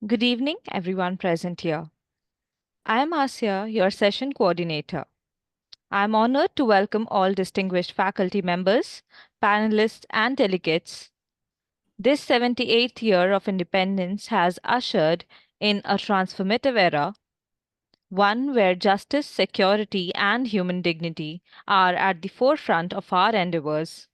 Good evening, everyone present here. I am Asya, your session coordinator. I am honored to welcome all distinguished faculty members, panelists, and delegates. This 78th year of independence has ushered in a transformative era, one where justice, security, and human dignity are at the forefront of our endeavors.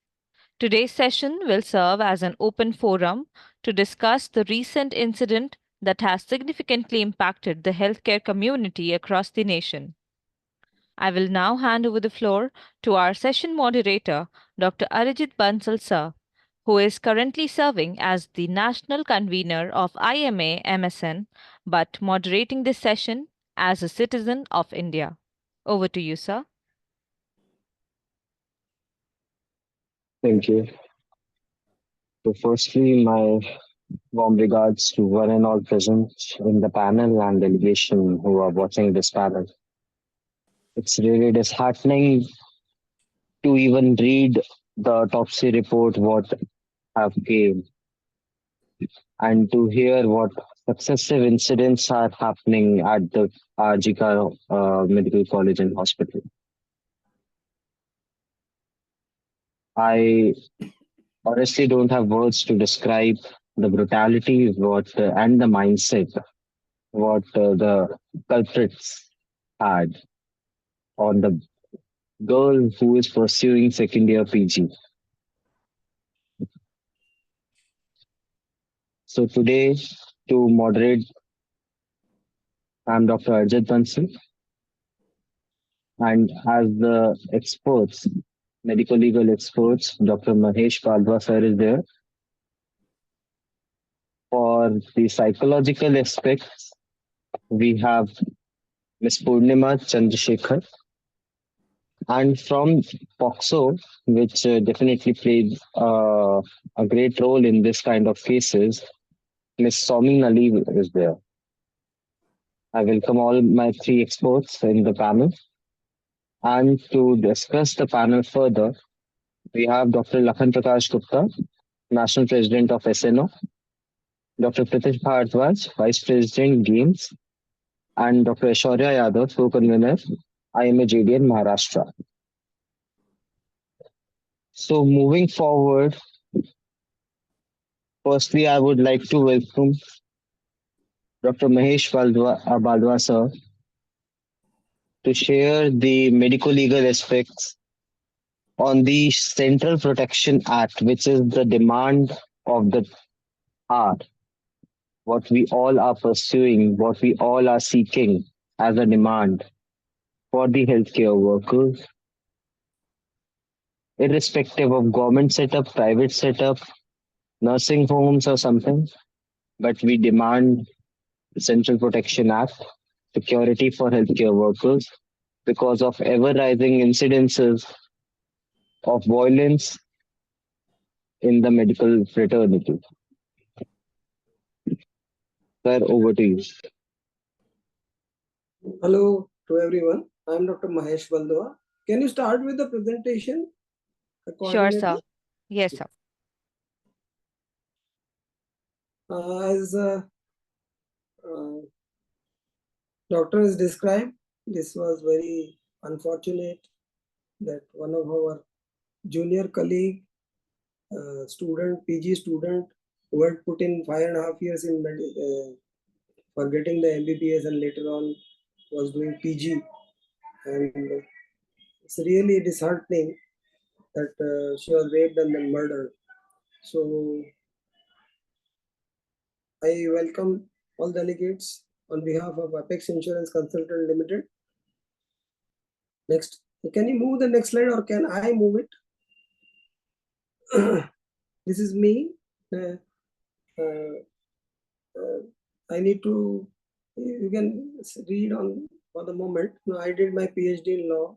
Today's session will serve as an open forum to discuss the recent incident that has significantly impacted the healthcare community across the nation. I will now hand over the floor to our session moderator, Dr. Arijit Bansal sir, who is currently serving as the national convener of IMA MSN, but moderating this session as a citizen of India. Over to you, sir. Thank you. So firstly, my warm regards to one and all present in the panel and delegation who are watching this panel. It's really disheartening to even read the autopsy report what have came and to hear what successive incidents are happening at the RGK Medical College and Hospital. I honestly don't have words to describe the brutality and the mindset what the culprits had on the girl who is pursuing second year PG. So today, to moderate, I'm Dr. Arjit Bansal, and as the experts, medical legal experts, Dr. Mahesh Baldwa sir is there. For the psychological aspects, we have Ms. Purnima Chandrasekhar, and from POXO, which definitely played a great role in this kind of cases, Ms. Somin Ali is there. I welcome all my three experts in the panel. And to discuss the panel further, we have Dr. Lakhan Prakash Gupta, National President of SNO, Dr. Pritish Bhardwaj, Vice President Games, and Dr. Aishwarya Yadav, Co-Convener, IMA JDN Maharashtra. So moving forward, firstly, I would like to welcome Dr. Mahesh Baldwa sir to share the medical legal aspects on the Central Protection Act, which is the demand of the hour, what we all are pursuing, what we all are seeking as a demand for the healthcare workers, irrespective of government setup, private setup, nursing homes or something, but we demand the Central Protection Act, security for healthcare workers, because of ever rising incidences of violence in the medical fraternity. Sir, over to you. Hello to everyone. I am Dr. Mahesh Baldwa. Can you start with the presentation? Sure, sir. Yes, sir. As doctor has described, this was very unfortunate that one of our junior colleague, student, PG student, who had put in 5.5 years in for getting the MBBS and later on was doing PG. And it's really disheartening that she was raped and then murdered. So I welcome all delegates on behalf of Apex Insurance Consultant Limited. Next, can you move the next slide or can I move it? This is me. I need to, you can read on for the moment. I did my PhD in law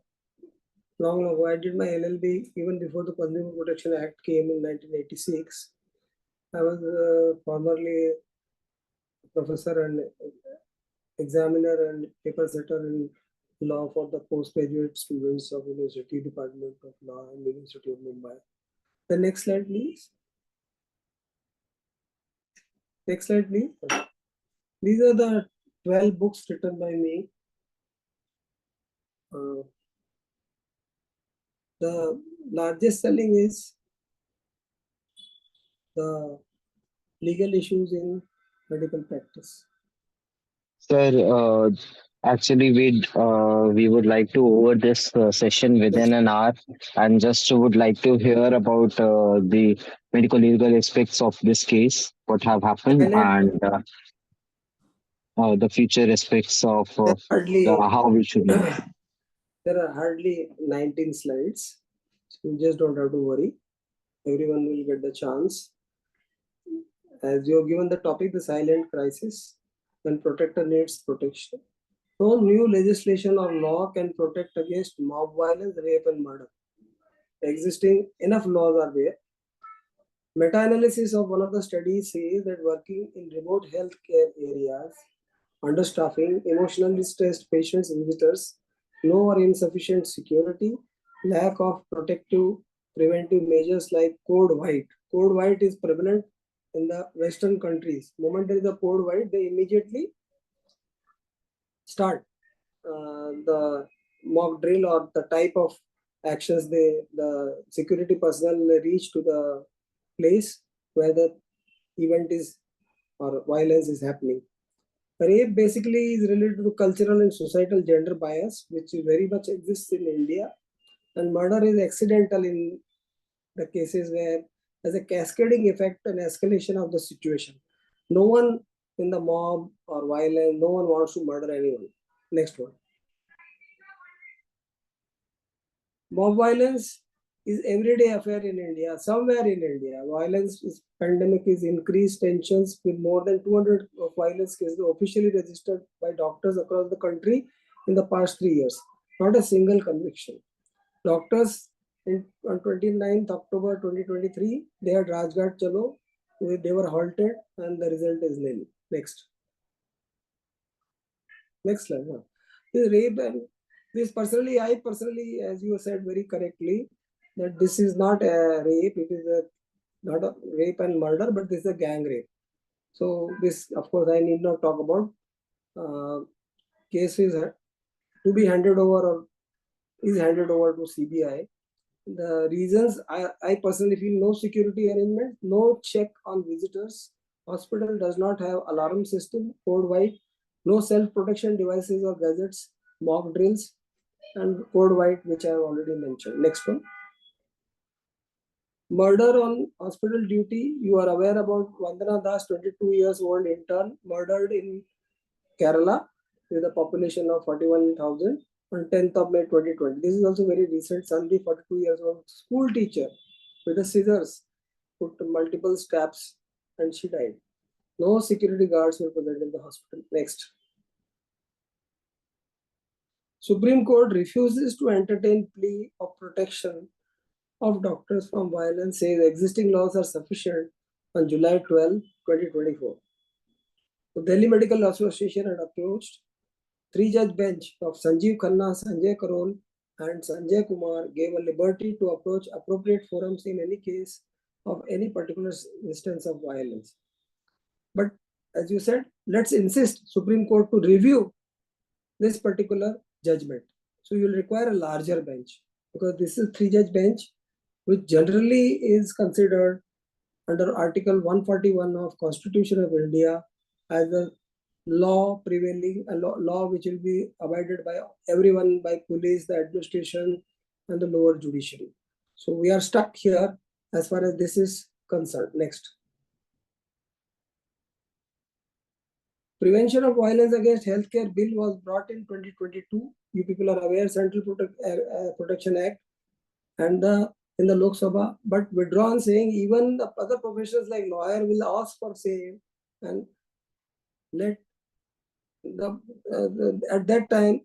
long ago. I did my LLB even before the Consumer Protection Act came in 1986. I was formerly professor and examiner and paper setter in law for the postgraduate students of University Department of Law and University of Mumbai. The next slide, please. Next slide, please. These are the 12 books written by me. The largest selling is the legal issues in medical practice. Sir, actually, we would like to over this session within an hour, and just would like to hear about the medical legal aspects of this case, what have happened, and the future aspects of how we should live. There are hardly 19 slides, so you just don't have to worry. Everyone will get the chance. As you have given the topic, the silent crisis, when protector needs protection. No new legislation or law can protect against mob violence, rape, and murder. Existing enough laws are there. Meta-analysis of one of the studies says that working in remote healthcare areas, understaffing, emotionally stressed patients, visitors, low or insufficient security, lack of protective preventive measures like code white. Code white is prevalent in the Western countries. Moment there is a code white, they immediately start the mock drill or the type of actions the security personnel reach to the place where the event is or violence is happening. Rape basically is related to cultural and societal gender bias, which very much exists in India, and murder is accidental in the cases where there's a cascading effect and escalation of the situation. No one in the mob or violence, no one wants to murder anyone. Next one. Mob violence is everyday affair in India. Somewhere in India, pandemic is increased tensions with more than 200 of violence cases officially registered by doctors across the country in the past 3 years. Not a single conviction. Doctors on 29th October 2023, they had Rajghat Chalo, they were halted and the result is nil. Next. Next slide. This rape and I personally, as you said very correctly, that this is not a rape, it is not a rape and murder, but this is a gang rape. So this, of course, I need not talk about. Case is to be handed over or is handed over to CBI. The reasons, I personally feel no security arrangement, no check on visitors. Hospital does not have alarm system, code white, no self-protection devices or gadgets, mock drills, and code white, which I have already mentioned. Next one. Murder on hospital duty. You are aware about Vandana Das, 22 years old intern, murdered in Kerala with a population of 41,000 on 10th of May 2020. This is also very recent. Sandeep, 42 years old, school teacher with the scissors, put multiple stabs and she died. No security guards were present in the hospital. Next. Supreme Court refuses to entertain plea of protection of doctors from violence, says existing laws are sufficient on July 12, 2024. The Delhi Medical Association had approached three-judge bench of Sanjeev Khanna, Sanjay Karol, and Sanjay Kumar gave a liberty to approach appropriate forums in any case of any particular instance of violence. But as you said, let's insist Supreme Court to review this particular judgment. So you'll require a larger bench because this is three-judge bench, which generally is considered under Article 141 of Constitution of India as a law prevailing, a law which will be abided by everyone, by police, the administration, and the lower judiciary. So we are stuck here as far as this is concerned. Next. Prevention of Violence Against Healthcare Bill was brought in 2022. You people are aware, Central Protection Act, and in the Lok Sabha, but withdrawn, saying even the other professions like lawyer will ask for same, and let at that time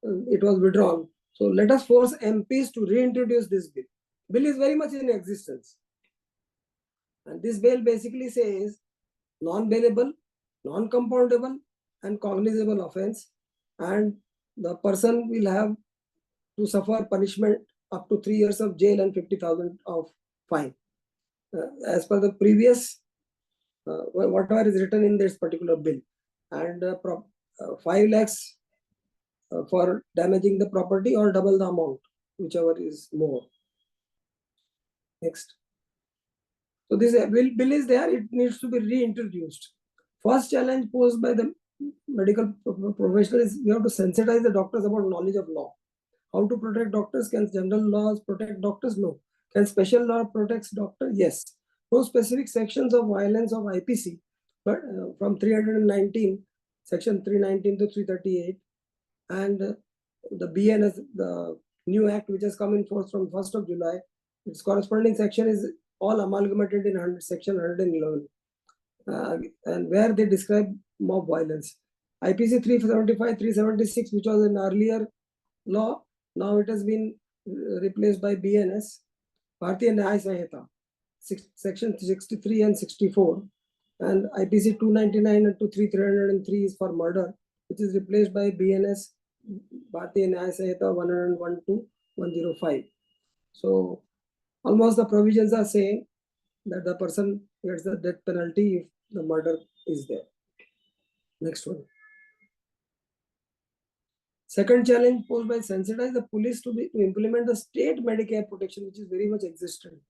it was withdrawn. So let us force MPs to reintroduce this bill. Bill is very much in existence, and this bill basically says non-bailable, non-compoundable, and cognizable offense, and the person will have to suffer punishment up to 3 years of jail and 50,000 of fine. As per the previous, whatever is written in this particular bill. and 5 lakhs for damaging the property, or double the amount, whichever is more. Next. So this bill is there, it needs to be reintroduced. First challenge posed by the medical professional is we have to sensitize the doctors about knowledge of law. How to protect doctors? Can general laws protect doctors? No. Can special law protect doctors? Yes. No specific sections of violence of IPC, but from 319, section 319 to 338, and the BNS, the new act which has come in force from 1st of July, its corresponding section is all amalgamated in section 111, and where they describe mob violence. IPC 375, 376, which was an earlier law, now it has been replaced by BNS, Bharatiya Nyaya Sanhita, section 63 and 64, and IPC 299 and 303 is for murder, which is replaced by BNS, Bharatiya Nyaya Sanhita 101 to 105. So almost the provisions are saying that the person gets the death penalty if the murder is there. Next one. Second challenge posed by sensitize the police to implement the state Medicare protection, which is very much existent.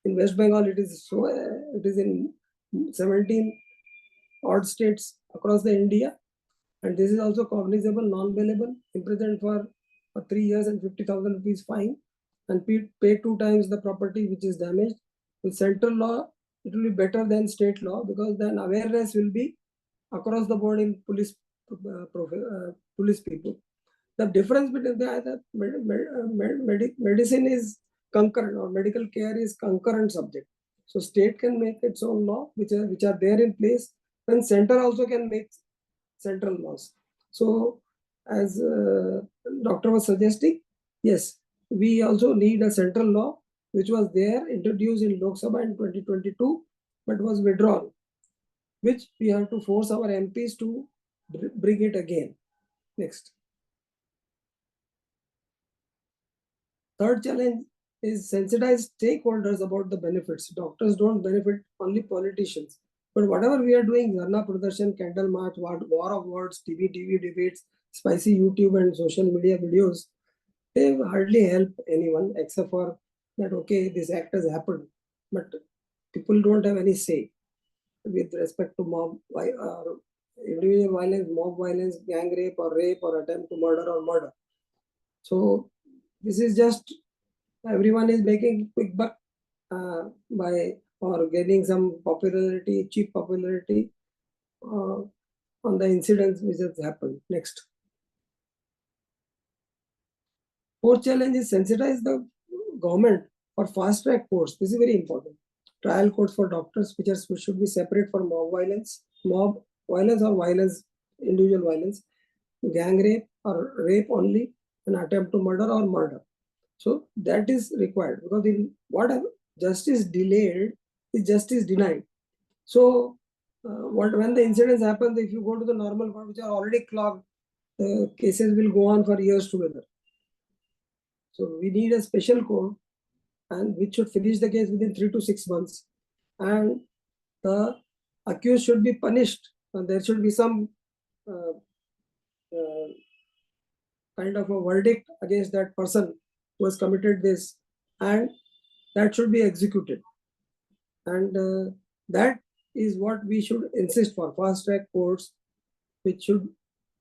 In West Bengal, it is so. It is in 17 odd states across the India, and this is also cognizable, non-bailable, imprisoned for 3 years and 50,000 rupees fine, and pay 2 times the property which is damaged. With central law, it will be better than state law, because then awareness will be across the board in police people. The difference between the medicine is concurrent, or medical care is concurrent subject. So state can make its own law, which are there in place, and center also can make central laws. So as doctor was suggesting, yes, we also need a central law, which was there, introduced in Lok Sabha in 2022, but was withdrawn, which we have to force our MPs to bring it again. Next. Third challenge is sensitize stakeholders about the benefits. Doctors don't benefit, only politicians. But whatever we are doing, Dharna Pradarshan, Candle March, War of Words, TV debates, spicy YouTube and social media videos, they hardly help anyone except for that, okay, this act has happened. But people don't have any say with respect to mob, individual violence, mob violence, gang rape, or attempt to murder or murder. So this is just, everyone is making quick buck by or getting some popularity, cheap popularity on the incidents which has happened. Next. Fourth challenge is sensitize the government for fast track courts. This is very important. Trial courts for doctors, which should be separate for mob violence or violence, individual violence, gang rape or rape only, and attempt to murder or murder. So that is required, because in whatever justice delayed is justice denied. So when the incidents happen, if you go to the normal court, which are already clogged, the cases will go on for years together. So we need a special court, and which should finish the case within 3 to 6 months, and the accused should be punished. And there should be some kind of a verdict against that person who has committed this, and that should be executed. And that is what we should insist for, fast track courts, which should,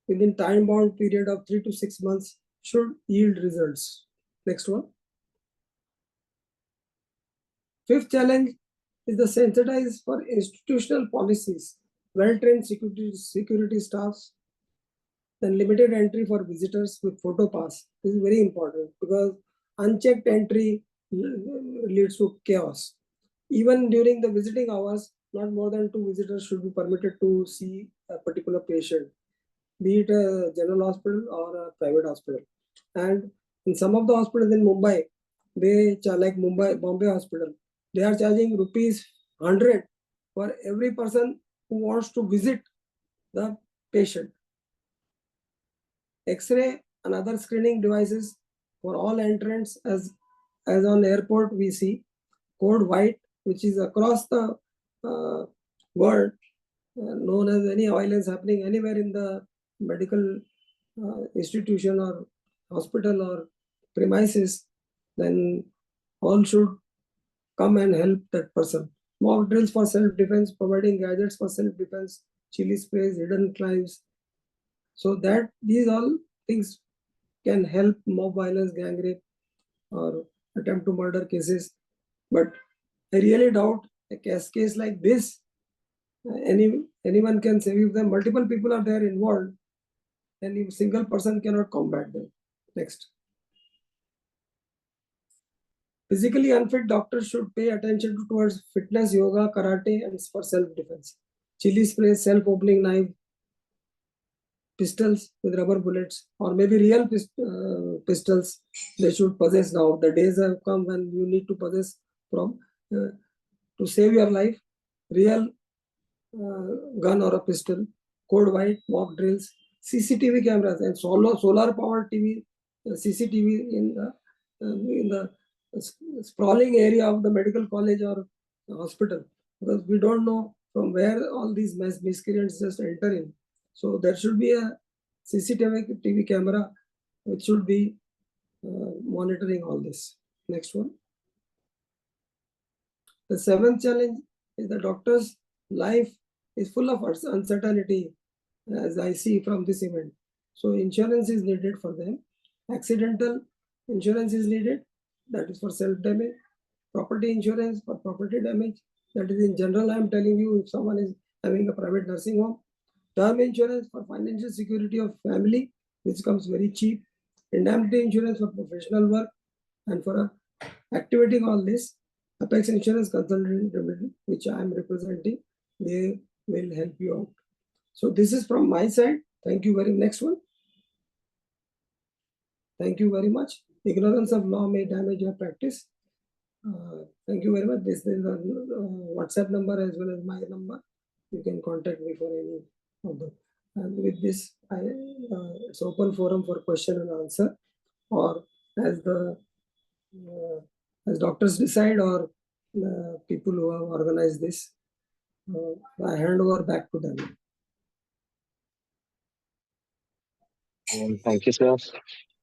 within time bound period of 3 to 6 months, should yield results. Next one. Fifth challenge is the sensitize for institutional policies, well-trained security staffs, then limited entry for visitors with photo pass. This is very important, because unchecked entry leads to chaos. Even during the visiting hours, not more than 2 visitors should be permitted to see a particular patient, be it a general hospital or a private hospital. And in some of the hospitals in Mumbai, like Bombay Hospital, they are charging rupees 100 for every person who wants to visit the patient. X-ray and other screening devices for all entrants, as on airport we see, code white, which is across the world, known as any violence happening anywhere in the medical institution or hospital or premises, then all should come and help that person. Mock drills for self-defense, providing gadgets for self-defense, chili sprays, hidden knives. So that these all things can help mob violence, gang rape, or attempt to murder cases. But I really doubt a case like this, anyone can save. If there multiple people are there involved, then a single person cannot combat them. Next. Physically unfit doctors should pay attention towards fitness, yoga, karate, and for self-defense. Chili spray, self-opening knife, pistols with rubber bullets, or maybe real pistols they should possess now. The days have come when you need to possess from to save your life, real gun or a pistol, code white, mock drills, CCTV cameras, and solar powered TV, CCTV in the sprawling area of the medical college or hospital, because we don't know from where all these miscreants just enter in. So there should be a CCTV camera which should be monitoring all this. Next one. The seventh challenge is the doctor's life is full of uncertainty, as I see from this event. So insurance is needed for them. Accidental insurance is needed, that is for self-damage. Property insurance for property damage, that is in general. I am telling you, if someone is having a private nursing home. Term insurance for financial security of family, which comes very cheap. Indemnity insurance for professional work, and for activating all this, Apex Insurance Consultant Limited, which I am representing, they will help you out. So this is from my side. Thank you very much. Next one. Thank you very much. Ignorance of law may damage your practice. Thank you very much. This is the WhatsApp number as well as my number. You can contact me for any of them. And with this, it's open forum for question and answer, or as the as doctors decide, or people who have organized this. I hand over back to them. Thank you, sir,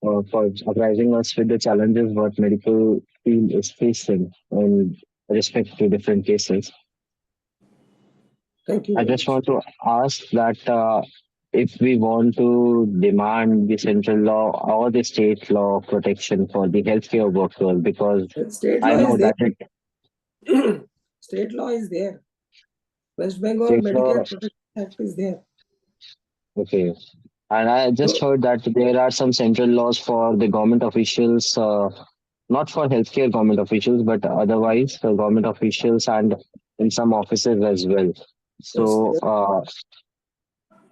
for apprising us with the challenges what medical field is facing in respect to different cases. Thank you. I just want to ask that if we want to demand the central law or the state law protection for the healthcare workers, because I know that state law is there. West Bengal Medicare Protection Act is there. Okay. And I just heard that there are some central laws for the government officials, not for healthcare government officials, but otherwise for government officials and in some offices as well. So,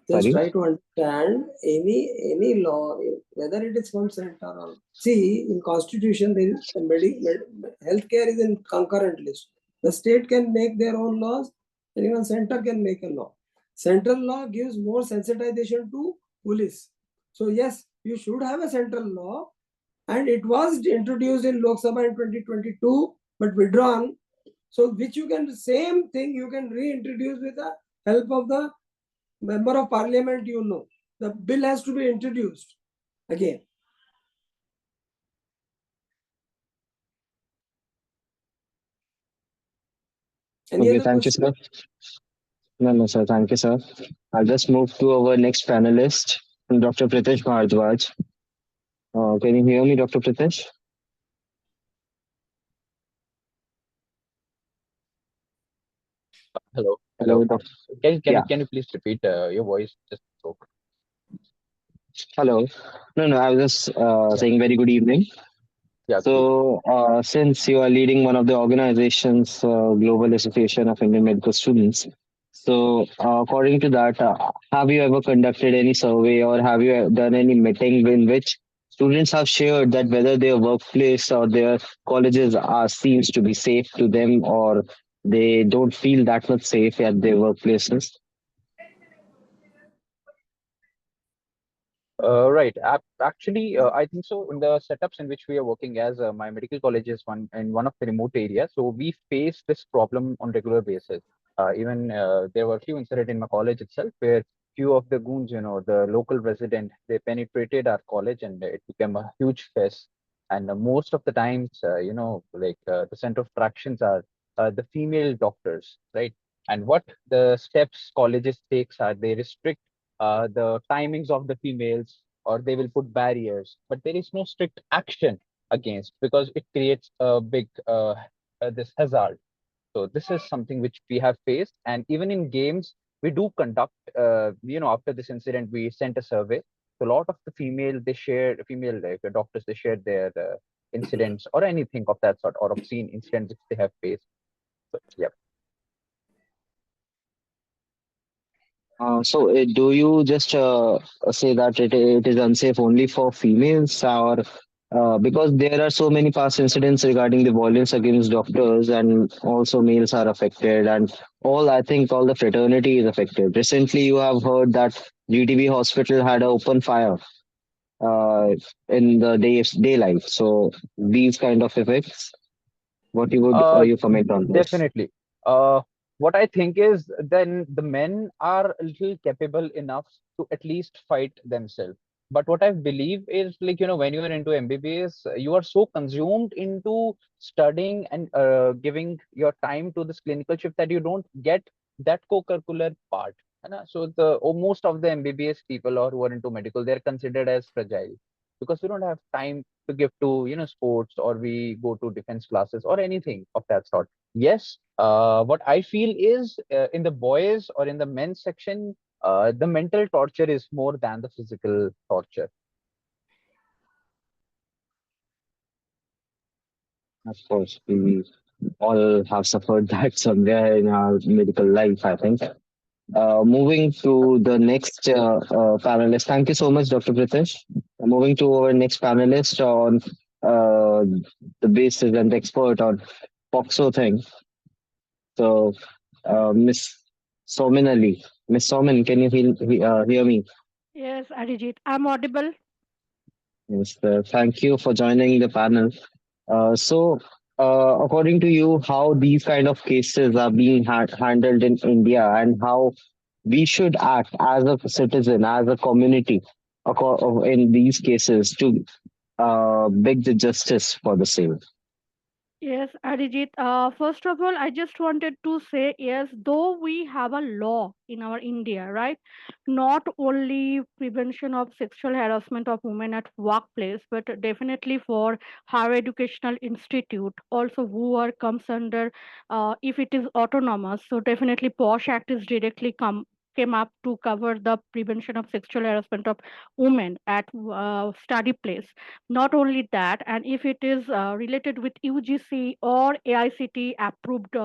just try to understand any law, whether it is from center or see in Constitution, there is healthcare is in concurrent list. The state can make their own laws, and even center can make a law. Central law gives more sensitization to police. So yes, you should have a central law, and it was introduced in Lok Sabha in 2022, but withdrawn. So which you can, same thing you can reintroduce with the help of the member of parliament. You know, the bill has to be introduced again. Okay, thank you, sir. No, sir. Thank you, sir. I'll just move to our next panelist, Dr. Pritesh Bhardwaj. Can you hear me, Dr. Pritesh? Hello. Hello. Can you please repeat your voice? Just spoke. Hello. No. I was just saying very good evening. Yeah. So, since you are leading one of the organizations, Global Association of Indian Medical Students, so according to that, have you ever conducted any survey or have you done any meeting in which students have shared that whether their workplace or their colleges seems to be safe to them, or they don't feel that much safe at their workplaces? Right. Actually, I think so. In the setups in which we are working, as my medical college is one of the remote areas, so we face this problem on regular basis. Even there were few incidents in my college itself where few of the goons, the local resident, they penetrated our college and it became a huge fest. And most of the times, the center of attractions are the female doctors, right? And what the steps colleges takes are they restrict the timings of the females or they will put barriers, but there is no strict action against because it creates a big this hazard. So this is something which we have faced, and even in games, we do conduct. After this incident, we sent a survey. So a lot of the female like doctors, they shared their incidents or anything of that sort or obscene incidents which they have faced. So yeah. So, do you just say that it is unsafe only for females, or because there are so many past incidents regarding the violence against doctors, and also males are affected, and I think all the fraternity is affected. Recently, you have heard that GTB hospital had an open fire uh, in the daylight. So, these kind of effects. What you would Uh, you comment on this? Definitely. What I think is then the men are a little capable enough to at least fight themselves. But what I believe is like, when you are into MBBS, you are so consumed into studying and giving your time to this clinical shift that you don't get that co-curricular part. So most of the MBBS people or who are into medical, they're considered as fragile because we don't have time to give to, sports or we go to defense classes or anything of that sort. Yes, what I feel is in the boys or in the men's section, the mental torture is more than the physical torture. Of course, we all have suffered that somewhere in our medical life, I think. Moving to the next panelist. Thank you so much, Dr. Pritesh. Moving to our next panelist on uh, the basis and expert on POXO thing. So, Miss Somin Ali. Miss Somin, can you hear me? Yes, Arijit, I'm audible. Yes, thank you for joining the panel. According to you, how these kind of cases are being handled in India, and how we should act as a citizen, as a community, in these cases to beg the justice for the same. Yes, Arijit. First of all, I just wanted to say yes, though we have a law in our India, right? Not only prevention of sexual harassment of women at workplace, but definitely for higher educational institute, also who are comes under, if it is autonomous. So definitely, POSH Act is directly came up to cover the prevention of sexual harassment of women at study place. Not only that, and if it is related with UGC or AICT approved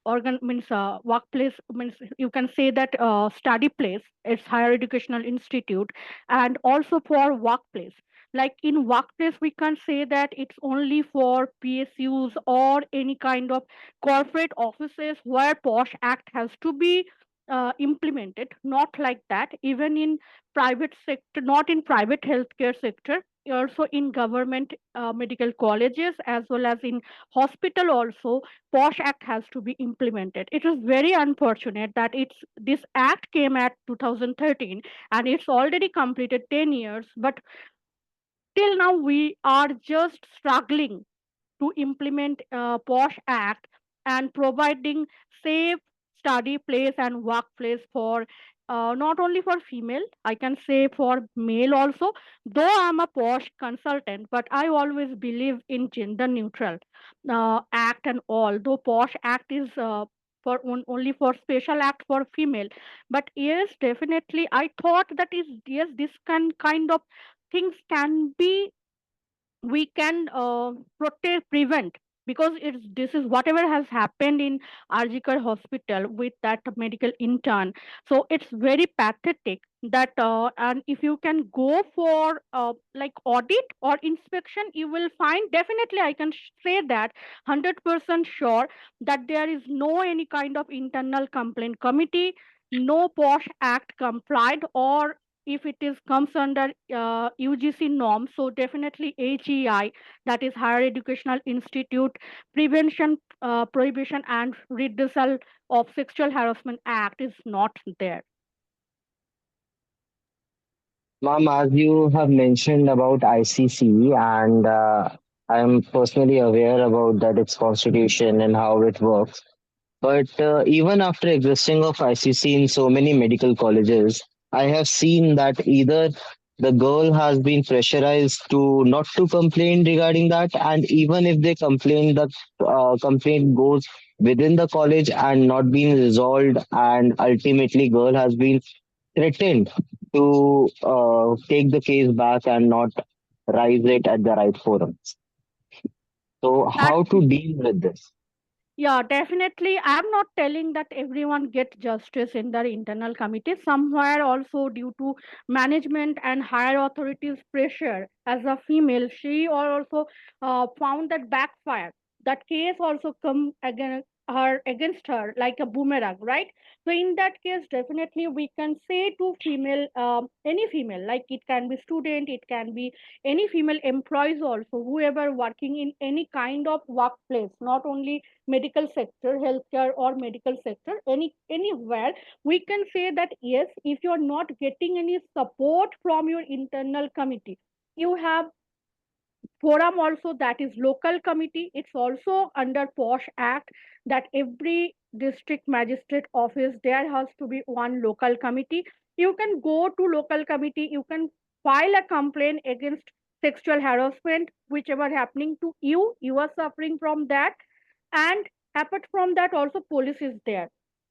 organ means workplace means you can say that study place, it's higher educational institute, and also for workplace. Like in workplace, we can say that it's only for PSUs or any kind of corporate offices where POSH Act has to be implemented. Not like that, even in private sector, not in private healthcare sector, also in government medical colleges as well as in hospital also, POSH Act has to be implemented. It is very unfortunate that this act came at 2013 and it's already completed 10 years, but till now we are just struggling to implement POSH Act and providing safe study place and workplace for not only for female, I can say for male also. Though I'm a POSH consultant, but I always believe in gender neutral act and all. Though POSH Act is only for special act for female, but yes, definitely I thought that is yes, this kind of things can be, we can prevent, because it's this is whatever has happened in Arjikar hospital with that medical intern. So it's very pathetic that and if you can go for like audit or inspection, you will find, definitely I can say that 100% sure that there is no any kind of internal complaint committee, no POSH Act complied, or if it is comes under UGC norm, so definitely HEI, that is Higher Educational Institute Prevention, Prohibition and Redressal of Sexual Harassment Act is not there. Ma'am, as you have mentioned about ICC, and I am personally aware about that its constitution and how it works. But even after existing of ICC in so many medical colleges, I have seen that either the girl has been pressurized to not to complain regarding that, and even if they complain, the complaint goes within the college and not being resolved, and ultimately girl has been threatened to take the case back and not raise it at the right forums. So, That how to deal with this? Yeah, definitely. I'm not telling that everyone get justice in their internal committee. Somewhere also due to management and higher authorities pressure as a female, she also found that backfire. That case also come against her like a boomerang, right? So in that case, definitely we can say to female, any female, like it can be student, it can be any female employees also, whoever working in any kind of workplace, not only medical sector, healthcare or medical sector, anywhere, we can say that yes, if you are not getting any support from your internal committee, you have forum also, that is local committee. It's also under POSH Act that every district magistrate office there has to be one local committee. You can go to local committee, you can file a complaint against sexual harassment whichever happening to you, you are suffering from that. And apart from that also police is there,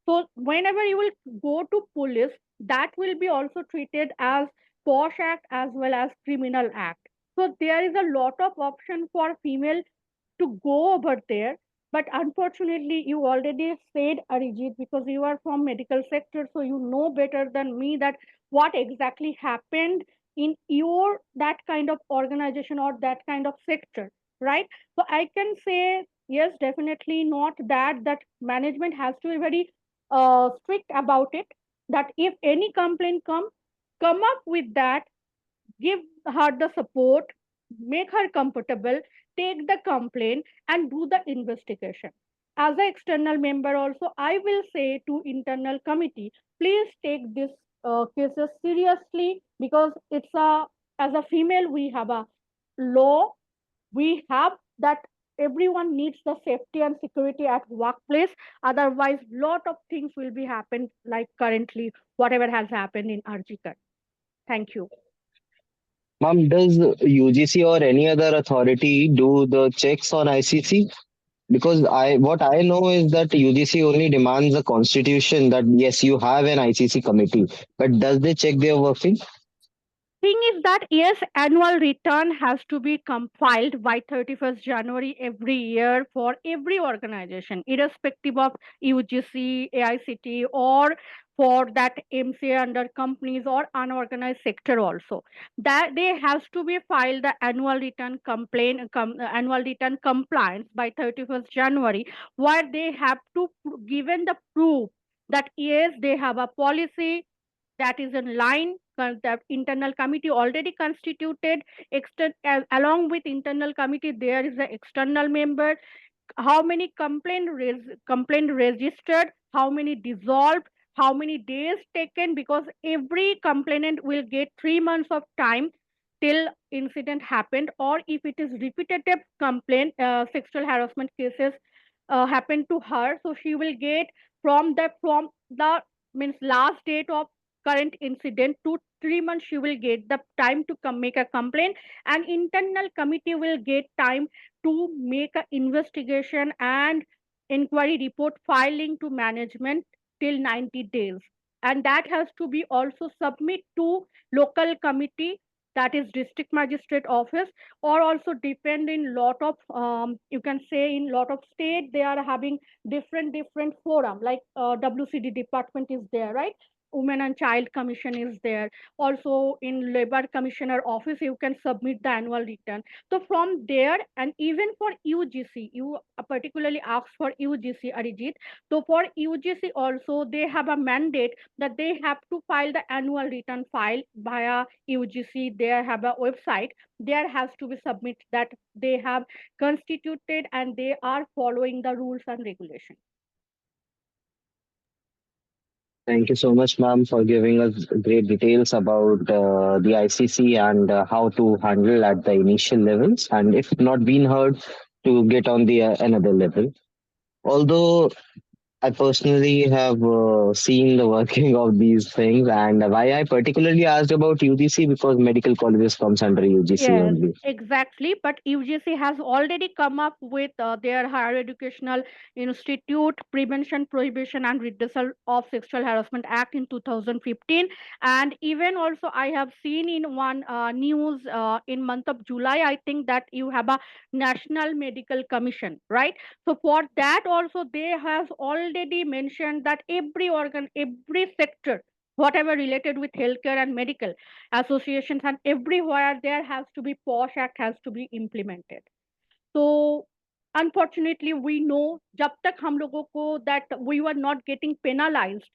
so whenever you will go to police, that will be also treated as POSH Act as well as criminal act. So there is a lot of option for female to go over there. But unfortunately, you already said, Arijit, because you are from medical sector, so you know better than me that what exactly happened in your that kind of organization or that kind of sector, right? So I can say yes, definitely not that management has to be very strict about it. That if any complaint come up with that, give her the support, make her comfortable, take the complaint and do the investigation. As an external member also, I will say to internal committee, please take this cases seriously, because it's a, as a female we have a law, we have that everyone needs the safety and security at workplace, otherwise lot of things will be happen like currently whatever has happened in Arjikar. Thank you. Ma'am, does UGC or any other authority do the checks on ICC? Because what I know is that UGC only demands a constitution that yes, you have an ICC committee, but does they check their working? Thing is that yes, annual return has to be compiled by 31st January every year for every organization, irrespective of UGC, AICT, or for that MCA under companies or unorganized sector also. That they has to be filed the annual return annual return compliance by 31st January, where they have to given the proof that yes, they have a policy that is in line. The internal committee already constituted. Along with internal committee, there is an external member. How many complaint registered, how many dissolved, how many days taken, because every complainant will get 3 months of time till incident happened, or if it is repetitive complaint, sexual harassment cases happen to her, so she will get from the means last date of current incident to 3 months, she will get the time to make a complaint, and internal committee will get time to make an investigation and inquiry report filing to management till 90 days, and that has to be also submit to local committee, that is district magistrate office, or also depend in lot of you can say in lot of state they are having different forum, like WCD department is there, right? Women and Child Commission is there. Also in Labor Commissioner office, you can submit the annual return. So from there, and even for UGC, you particularly asked for UGC, Arijit. So for UGC also, they have a mandate that they have to file the annual return file via UGC. They have a website. There has to be submit that they have constituted and they are following the rules and regulations. Thank you so much, ma'am, for giving us great details about the ICC and how to handle at the initial levels, and if not been heard, to get on the another level. Although I personally have seen the working of these things, and why I particularly asked about UGC because medical colleges comes under UGC Yes, only. exactly. But UGC has already come up with their Higher Educational Institute Prevention, Prohibition and Redressal of Sexual Harassment Act in 2015. And even also, I have seen in one news in month of July, I think that you have a National Medical Commission, right? So for that also, they have already mentioned that every organ, every sector, whatever related with healthcare and medical associations and everywhere there has to be posh act has to be implemented. So unfortunately we know जब तक हम लोगों को that we were not getting penalized,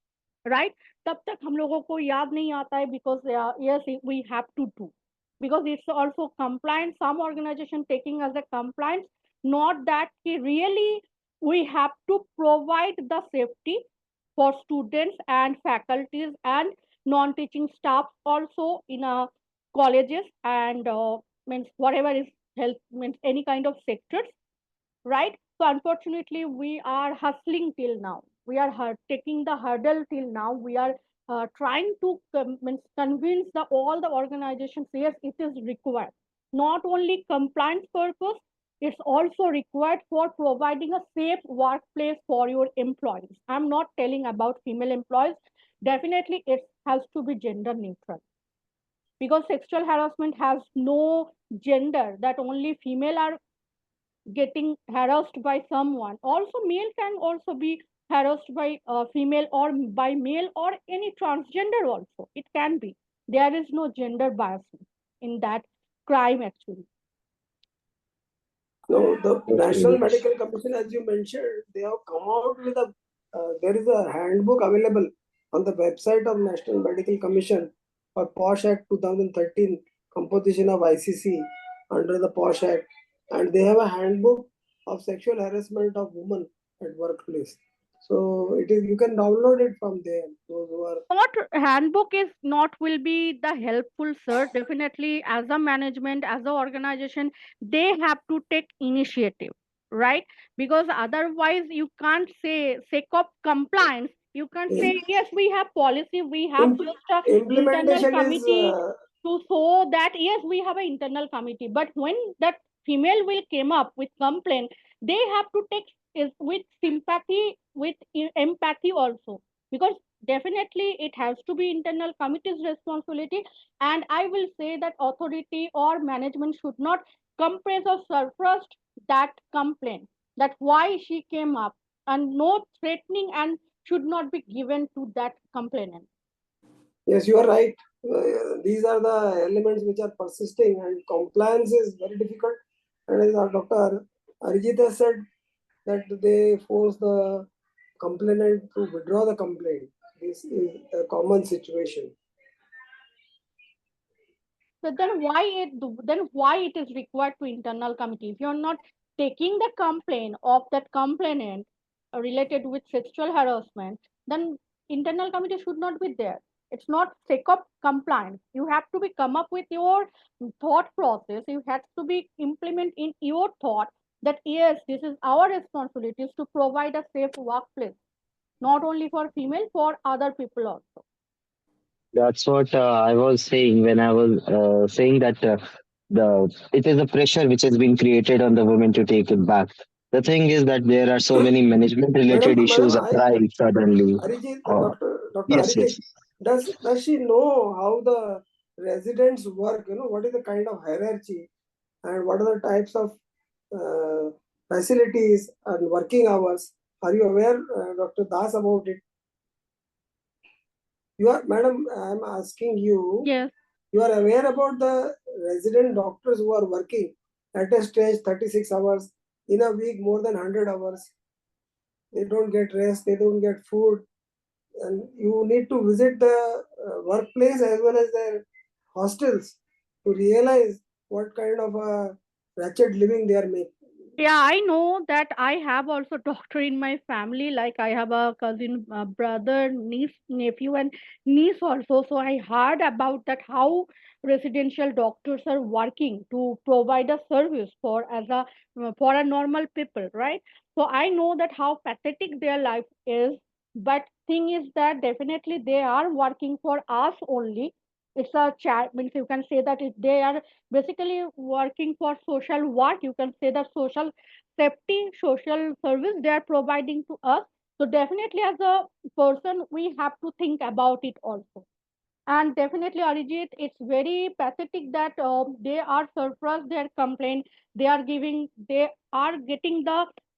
right? तब तक हम लोगों को याद नहीं आता है because yes we have to do, because it's also compliance, some organization taking as a compliance, not that really we have to provide the safety for students and faculties and non-teaching staff also in colleges and means whatever is health means any kind of sectors, right? So unfortunately, we are hustling till now. We are taking the hurdle till now. We are trying to means convince all the organizations. Yes, it is required. Not only compliance purpose, it's also required for providing a safe workplace for your employees. I'm not telling about female employees. Definitely, it has to be gender neutral because sexual harassment has no gender. That only female are getting harassed by someone, also male can also be harassed by female or by male or any transgender also it can be. There is no gender bias in that crime actually. No, the National Okay. Medical Commission, as you mentioned, they have come out with a, there is a handbook available on the website of National Medical Commission for POSH Act 2013, composition of ICC under the POSH Act. And they have a handbook of sexual harassment of women at workplace. So it is, you can download it from there. Those who are Not handbook is not will be the helpful, sir. Definitely as a management, as a organization, they have to take initiative, right? Because otherwise you can't say sake of compliance, you can't say yes we have policy, we have just a internal implementation is committee to show that yes we have an internal committee, but when that female will came up with complaint, they have to take is with sympathy, with empathy also, because definitely it has to be internal committee's responsibility. And I will say that authority or management should not compress or suppress that complaint, that why she came up, and no threatening and should not be given to that complainant. Yes, you are right. These are the elements which are persisting, and compliance is very difficult. And as Dr. Arijit has said, that they force the complainant to withdraw the complaint. This is a common situation. So then why it is required to internal committee? If you're not taking the complaint of that complainant related with sexual harassment, then internal committee should not be there. It's not sake of compliance. You have to be come up with your thought process. You have to be implement in your thought that yes, this is our responsibility to provide a safe workplace, not only for female, for other people also. That's what I was saying when I was saying that the it is a pressure which has been created on the women to take it back. The thing is that there are so many management related issues arise suddenly. Arijit, Uh, Dr. yes, Arijit, yes. does she know how the residents work? You know, what is the kind of hierarchy and what are the types of facilities and working hours? Are you aware, Dr. Das, about it? You are, madam, I am asking you. Yes. You are aware about the resident doctors who are working at a stretch 36 hours in a week, more than 100 hours. They don't get rest, they don't get food, and you need to visit the workplace as well as their hostels to realize what kind of a wretched living they are making. Yeah, I know that I have also doctor in my family. Like I have a cousin, brother, niece, nephew, and niece also. So I heard about that how residential doctors are working to provide a service for a normal people, right? So I know that how pathetic their life is. But thing is that definitely they are working for us only. It's a chat means you can say that they are basically working for social work. You can say that social safety, social service they are providing to us. So definitely as a person we have to think about it also. And definitely, Arijit, it's very pathetic that they are surprised their complaint. They are getting the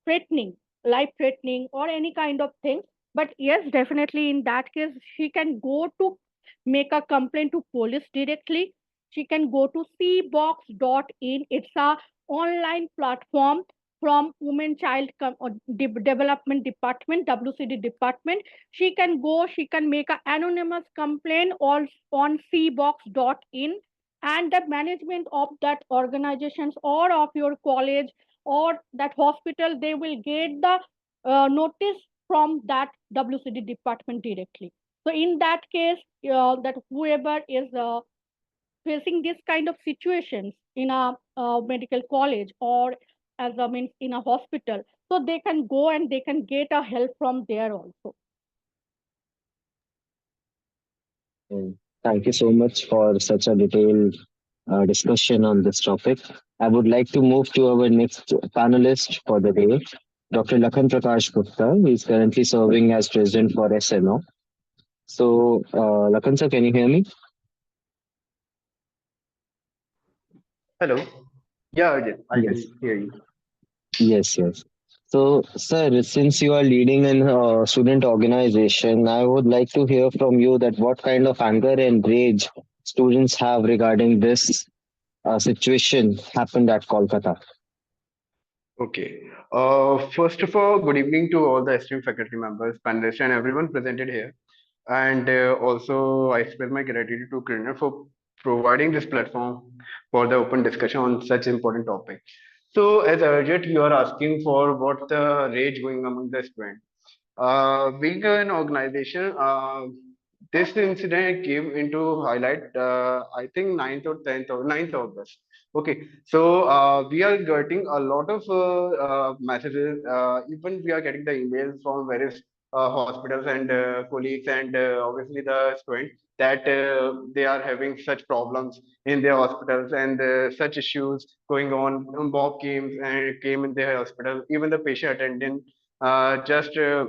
threatening, life threatening, or any kind of thing. But yes, definitely in that case, she can go to make a complaint to police directly. She can go to cbox.in. It's a online platform from Women Child Development Department, WCD department. She can go, she can make an anonymous complaint on cbox.in, and the management of that organizations or of your college or that hospital, they will get the notice from that WCD department directly. So in that case, that whoever is facing this kind of situations in a medical college or as a means in a hospital, so they can go and they can get a help from there also. Thank you so much for such a detailed discussion on this topic. I would like to move to our next panelist for the day, Dr. Lakhan Prakash Gupta, who is currently serving as president for SNO. So, Lakhan sir, can you hear me? Hello. Yeah, Arjit, I Yes. can hear you. Yes, yes. So, sir, since you are leading an student organization, I would like to hear from you that what kind of anger and rage students have regarding this situation happened at Kolkata. Okay. First of all, good evening to all the esteemed faculty members, panelists, and everyone presented here. And also, I express my gratitude to Kirna for providing this platform for the open discussion on such important topic. So, as Arjit, you are asking for what the rage going among the students. Being an organization, this incident came into highlight, I think 9th or 10th or 9th August. Okay, so we are getting a lot of messages. Even we are getting the emails from various hospitals and colleagues and obviously the students that they are having such problems in their hospitals and such issues going on. Bob came in their hospital. Even the patient attendant just shows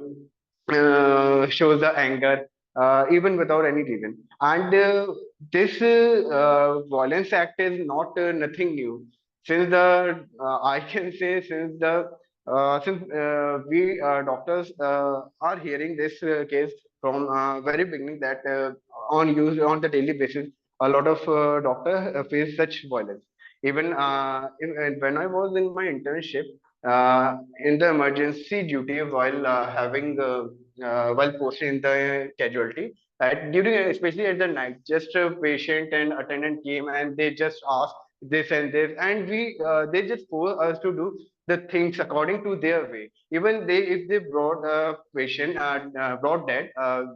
the anger even without any reason. And this violence act is not nothing new. Since the I can say since we doctors are hearing this case from very beginning that on the daily basis, a lot of doctors face such violence. Even when I was in my internship in the emergency duty while posted in the casualty during especially at the night, just a patient and attendant came and they just asked this and this, and we they just force us to do the things according to their way. Even they if they brought a patient brought dead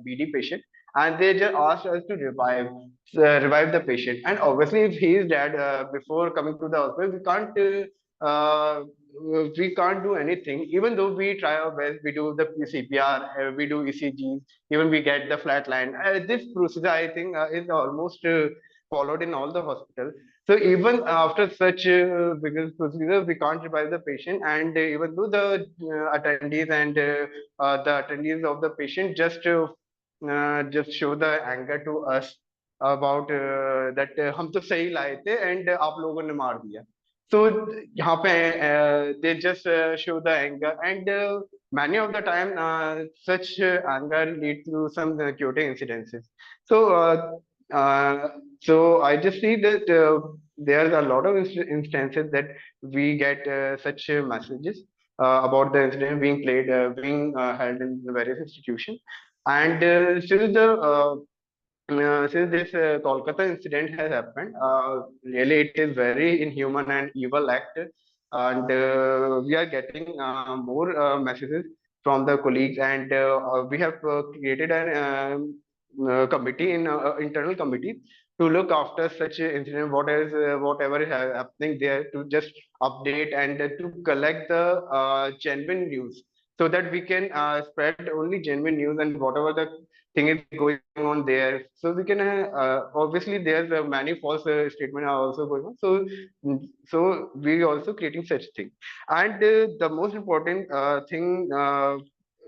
BD patient, and they just asked us to revive the patient. And obviously if he is dead before coming to the hospital, we can't do anything. Even though we try our best, we do the CPR, we do ECGs, even we get the flat line. This procedure, I think, is almost followed in all the hospitals. So even after such vigorous procedure, we can't revive the patient. And even though the attendees and the attendees of the patient just show the anger to us about that हम तो सही लाए थे and आप लोगों ने मार दिया. So यहाँ पे they just show the anger, and many of the time such anger lead to some chaotic incidences. So so I just see that there's a lot of instances that we get such messages about the incident being played, being held in the various institutions. And since this Kolkata incident has happened, really it is very inhuman and evil act, and we are getting more messages from the colleagues, and we have created an committee in internal committee to look after such a incident, what is whatever is happening there, to just update and to collect the genuine news, so that we can spread only genuine news, and whatever the thing is going on there, so we can obviously there's many false statements are also going on, so so we also creating such thing. And the most important thing our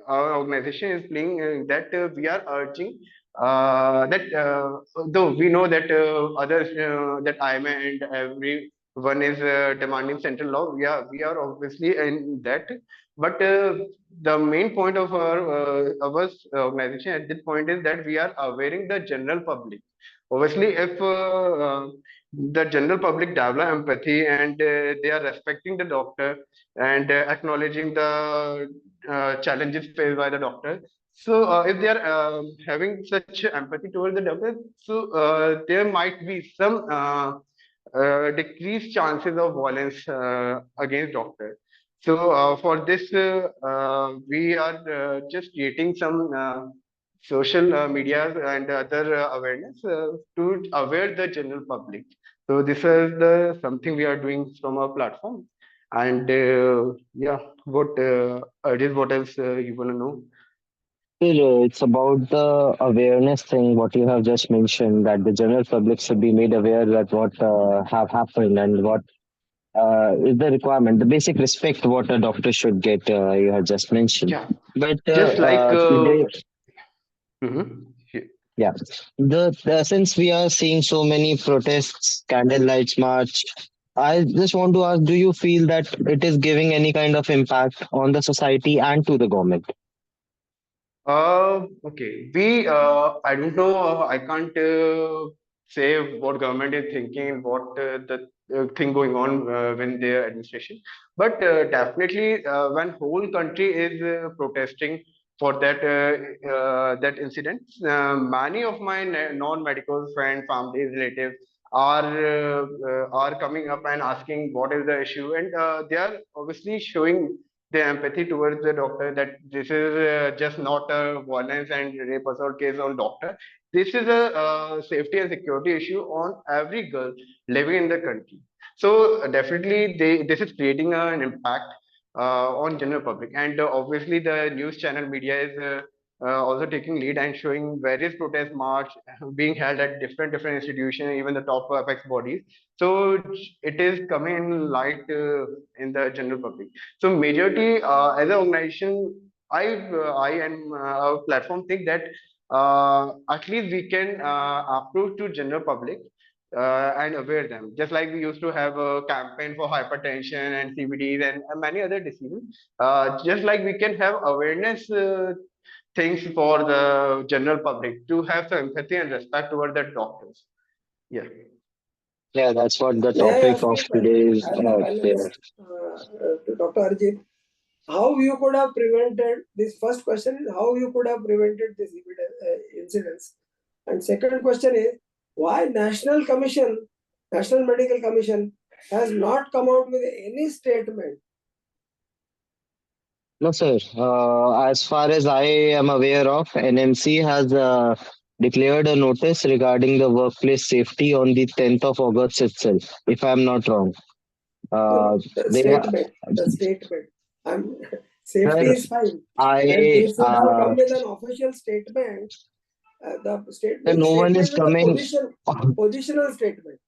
organization is playing, that we are urging that though we know that others that IMA and everyone is demanding central law, we are obviously in that, but the main point of our organization at this point is that we are awareing the general public. Obviously, if the general public develop empathy, and they are respecting the doctor and acknowledging the challenges faced by the doctor. So if they are having such empathy towards the doctor, so there might be some decreased chances of violence against doctor. So for this, we are just creating some social media and other awareness to aware the general public. So this is the something we are doing from our platform. And yeah, what else you wanna know? It's about the awareness thing, what you have just mentioned, that the general public should be made aware that what have happened and what is the requirement, the basic respect what a doctor should get, you have just mentioned. Yeah, But just like today, mhm. yeah, since we are seeing so many protests, candlelights march, I just want to ask, do you feel that it is giving any kind of impact on the society and to the government? Okay. I don't know. I can't say what government is thinking, what the thing going on when their administration. But definitely, when whole country is protesting for that incident, many of my non-medical friends, families, relatives are coming up and asking what is the issue, and they are obviously showing the empathy towards the doctor, that this is just not a violence and rape assault case on doctor. This is a safety and security issue on every girl living in the country. So definitely this is creating an impact on general public, and obviously the news channel media is also taking lead and showing various protest march being held at different institutions, even the top apex bodies. So it is coming in light in the general public. So majority as an organization, I and our platform think that at least we can approach to general public and aware them. Just like we used to have a campaign for hypertension and CBDs and many other diseases. Just like we can have awareness things for the general public to have some empathy and respect toward the doctors. Yeah. Yeah, that's what the May I topic ask of you, today is as a there. panelist, to Dr. Arjit, how you could have prevented this? First question is how you could have prevented this incidents, and second question is why National Medical Commission has not come out with any statement. No, sir. As far as I am aware of, NMC has declared a notice regarding the workplace safety on the 10th of August itself, if I'm not wrong. No, the They statement. I'm safety Sir, is fine. Then I they should have come with an official statement. The no one is statement with coming. a positional statement.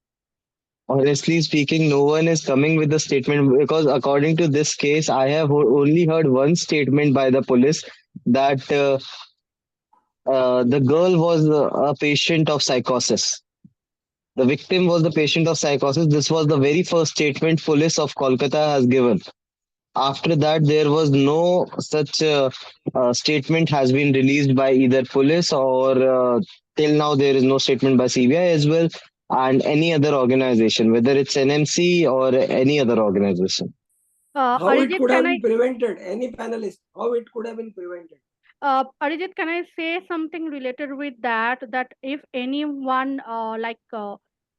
Honestly speaking, no one is coming with a statement, because according to this case, I have only heard one statement by the police that the girl was a patient of psychosis. The victim was the patient of psychosis. This was the very first statement police of Kolkata has given. after that, there was no such statement has been released by either police or till now there is no statement by CBI as well and any other organization, whether it's NMC or any other organization. How it Arijit, could can have I been prevented? Any panelist, how it could have been prevented? Arijit, can I say something related with that? That if anyone,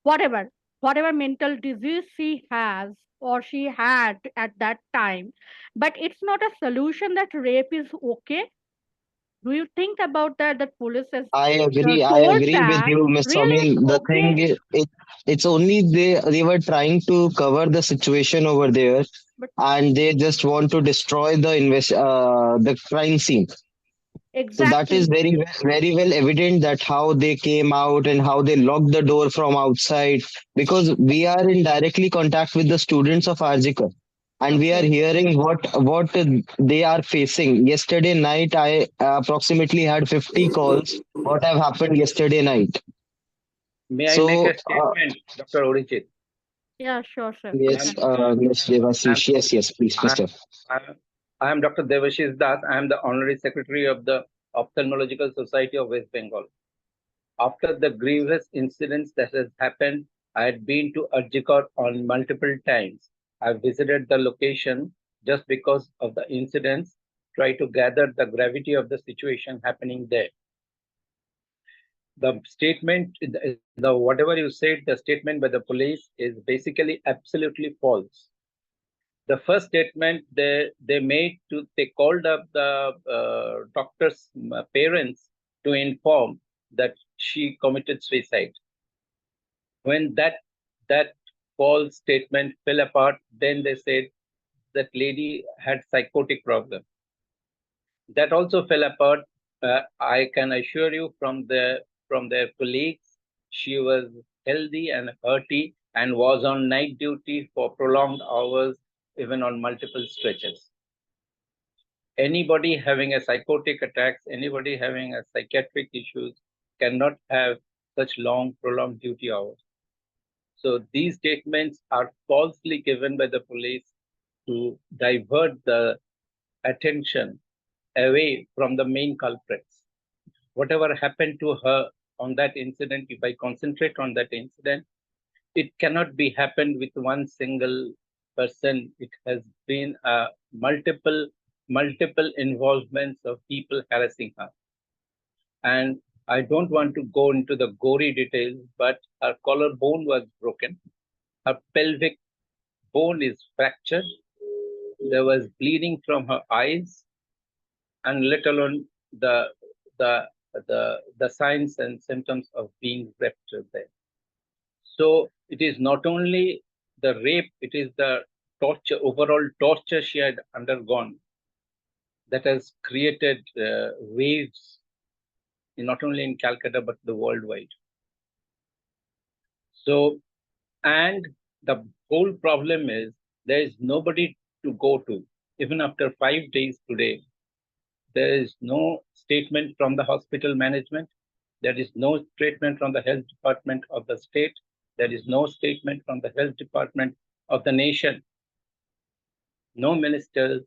whatever, whatever mental disease she has or she had at that time, but it's not a solution that rape is okay. Do you think about that? That police has I told agree with that you, Miss really it's Samin. The thing okay, is, it's only they were trying to cover the situation over there, but and they just want to destroy the crime scene. So that is exactly, very well evident that how they came out and how they locked the door from outside because we are in directly contact with the students of Arjika and we are okay. hearing what they are facing. Yesterday night, I approximately had 50 calls. What have happened yesterday night? May I make So a statement, Dr. Orijit? Yeah, sure, sir. You yes, can. Ms. Devasish, yes, please, I, Mister. I am Dr. Devashish Das. I am the Honorary Secretary of the Ophthalmological Society of West Bengal. After the grievous incidents that has happened, I had been to Arjikot on multiple times. I visited the location just because of the incidents, try to gather the gravity of the situation happening there. The statement, the whatever you said, the statement by the police is basically absolutely false. The first statement they called up the doctor's parents to inform that she committed suicide. When that false statement fell apart, then they said that lady had psychotic problem. That also fell apart. I can assure you from their colleagues, she was healthy and hearty and was on night duty for prolonged hours, even on multiple stretches. Anybody having a psychotic attacks, anybody having a psychiatric issues cannot have such long prolonged duty hours. So these statements are falsely given by the police to divert the attention away from the main culprits. Whatever happened to her on that incident, if I concentrate on that incident, it cannot be happened with one single person. It has been multiple involvements of people harassing her. And I don't want to go into the gory details, but her collarbone was broken. Her pelvic bone is fractured. There was bleeding from her eyes, and let alone the the the signs and symptoms of being raped there. So it is not only the rape, it is the torture, overall torture she had undergone that has created waves, not only in Calcutta, but the worldwide. So, and the whole problem is there is nobody to go to. Even after 5 days today, there is no statement from the hospital management. There is no statement from the health department of the state. There is no statement from the health department of the nation. No minister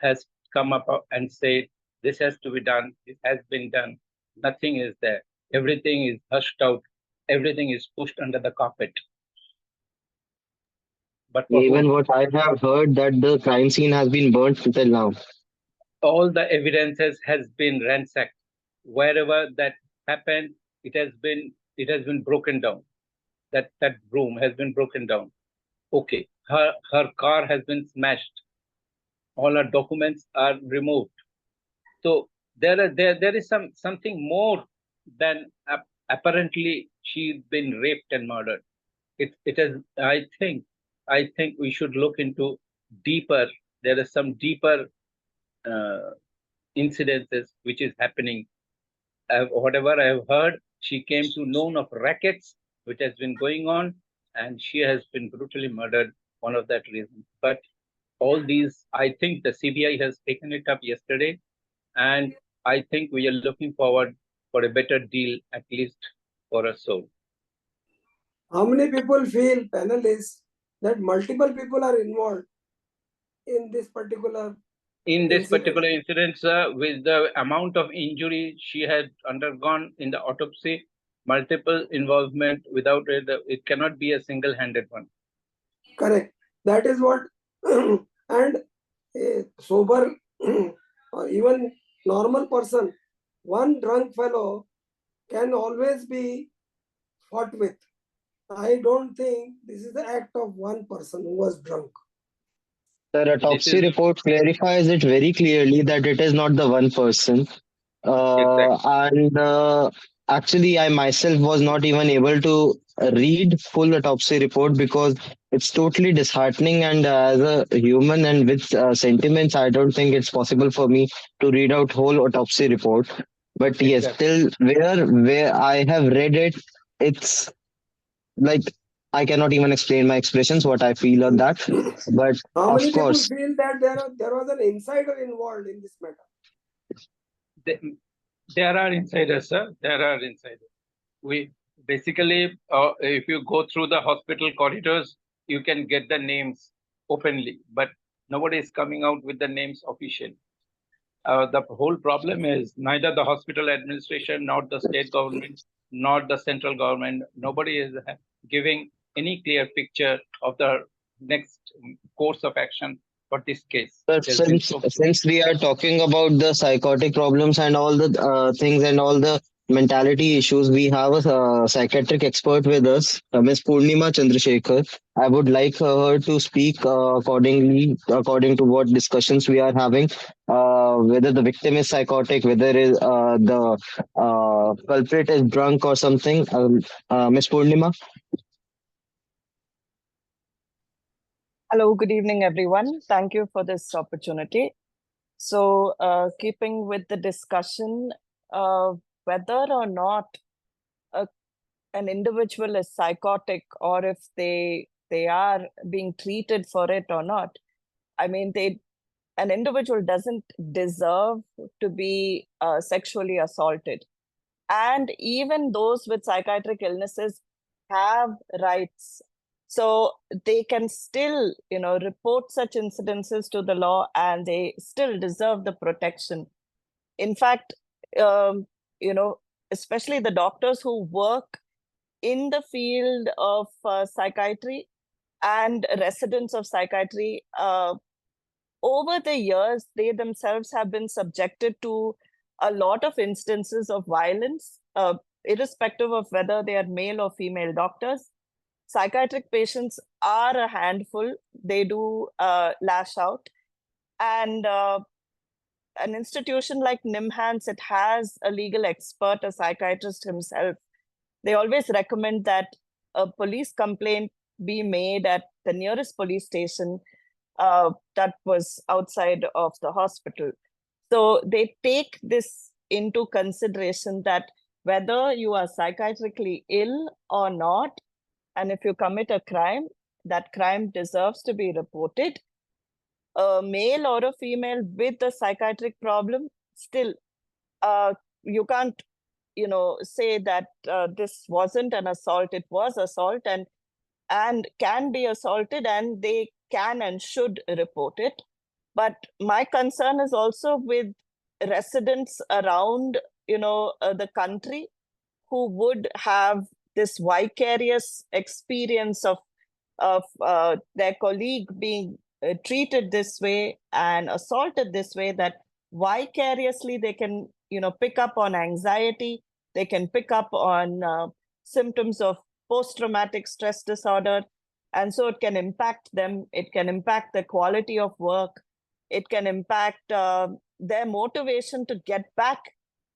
has come up and said, this has to be done, this has been done. Nothing is there. Everything is hushed out. Everything is pushed under the carpet. But for Even whom? what I have heard that the crime scene has been burnt till now. All the evidences has been ransacked. Wherever that happened, it has been broken down. That room has been broken down. Okay, her car has been smashed. All her documents are removed. So there is something more than apparently she's been raped and murdered. It is. I think we should look into deeper. There are some deeper uh, incidences which is happening. Whatever I have heard, she came to know of rackets which has been going on, and she has been brutally murdered. One of that reason. But all these, I think the CBI has taken it up yesterday, and I think we are looking forward for a better deal, at least for us so. How many people feel, panelists, that multiple people are involved? in this particular In this incident? particular incident, sir, with the amount of injury she had undergone in the autopsy, multiple involvement, without it cannot be a single-handed one. Correct. That is what, and a sober or even normal person, one drunk fellow can always be fought with. I don't think this is the act of one person who was drunk. The autopsy report clarifies it very clearly that it is not the one person. And actually, I myself was not even able to read full autopsy report because it's totally disheartening. And as a human and with sentiments, I don't think it's possible for me to read out whole autopsy report. But yes, still where I have read it, it's like I cannot even explain my expressions, what I feel on that. But How of many people course, feel that there was an insider involved in this matter? There are insiders, sir. There are insiders. We basically, if you go through the hospital corridors, you can get the names openly, but nobody is coming out with the names officially. The whole problem is neither the hospital administration, nor the state government, nor the central government, nobody is giving any clear picture of the next course of action for this case. but since we are talking about the psychotic problems and all the things and all the mentality issues, we have a psychiatric expert with us, Ms. Purnima Chandrasekhar. I would like her to speak according to what discussions we are having, whether the victim is psychotic, whether the culprit is drunk or something. Ms. Purnima. Hello, good evening, everyone. Thank you for this opportunity. So, keeping with the discussion, whether or not an individual is psychotic or if they are being treated for it or not, I mean, an individual doesn't deserve to be sexually assaulted. And even those with psychiatric illnesses have rights. So they can still, report such incidences to the law and they still deserve the protection. In fact, especially the doctors who work in the field of psychiatry and residents of psychiatry, over the years, they themselves have been subjected to a lot of instances of violence, irrespective of whether they are male or female doctors. Psychiatric patients are a handful. They do lash out. And an institution like NIMHANS, it has a legal expert, a psychiatrist himself. They always recommend that a police complaint be made at the nearest police station that was outside of the hospital. So they take this into consideration that whether you are psychiatrically ill or not, and if you commit a crime, that crime deserves to be reported. A male or a female with a psychiatric problem, still, you can't, say that this wasn't an assault. It was assault and can be assaulted, and they can and should report it. But my concern is also with residents around, the country who would have this vicarious experience of their colleague being treated this way and assaulted this way, that vicariously they can, pick up on anxiety, they can pick up on symptoms of post-traumatic stress disorder. And so it can impact them, it can impact the quality of work, it can impact their motivation to get back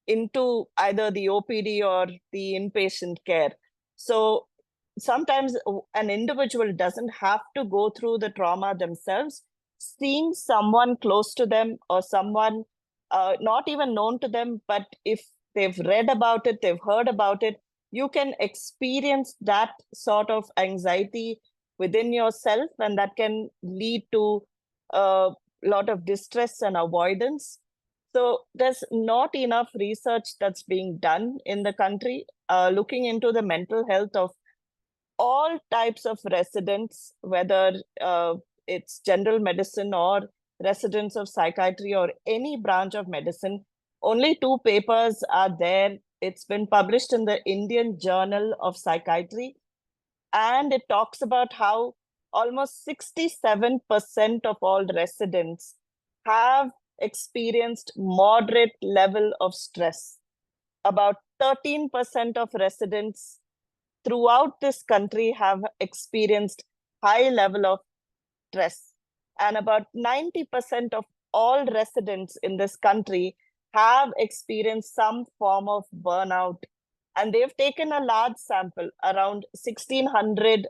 into either the OPD or the inpatient care. So sometimes an individual doesn't have to go through the trauma themselves. Seeing someone close to them or someone not even known to them, but if they've read about it, they've heard about it, you can experience that sort of anxiety within yourself, and that can lead to a lot of distress and avoidance. So there's not enough research that's being done in the country looking into the mental health of all types of residents, whether it's general medicine or residents of psychiatry or any branch of medicine, only 2 papers are there. It's been published in the Indian Journal of Psychiatry, and it talks about how almost 67% of all residents have experienced moderate level of stress. About 13% of residents throughout this country have experienced high level of stress, and about 90% of all residents in this country have experienced some form of burnout. And they've taken a large sample, around 1,600,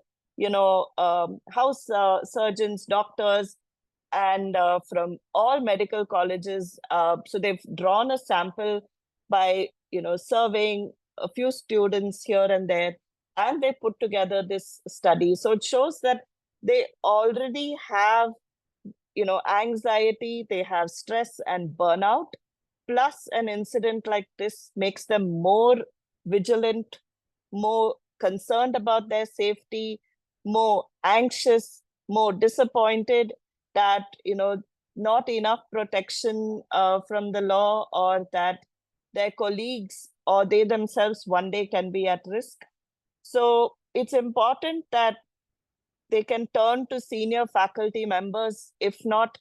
house surgeons, doctors, and from all medical colleges. So they've drawn a sample by, surveying a few students here and there, and they put together this study. So it shows that they already have, anxiety, they have stress and burnout, plus an incident like this makes them more vigilant, more concerned about their safety, more anxious, more disappointed that, not enough protection from the law, or that their colleagues or they themselves one day can be at risk. So it's important that they can turn to senior faculty members, if not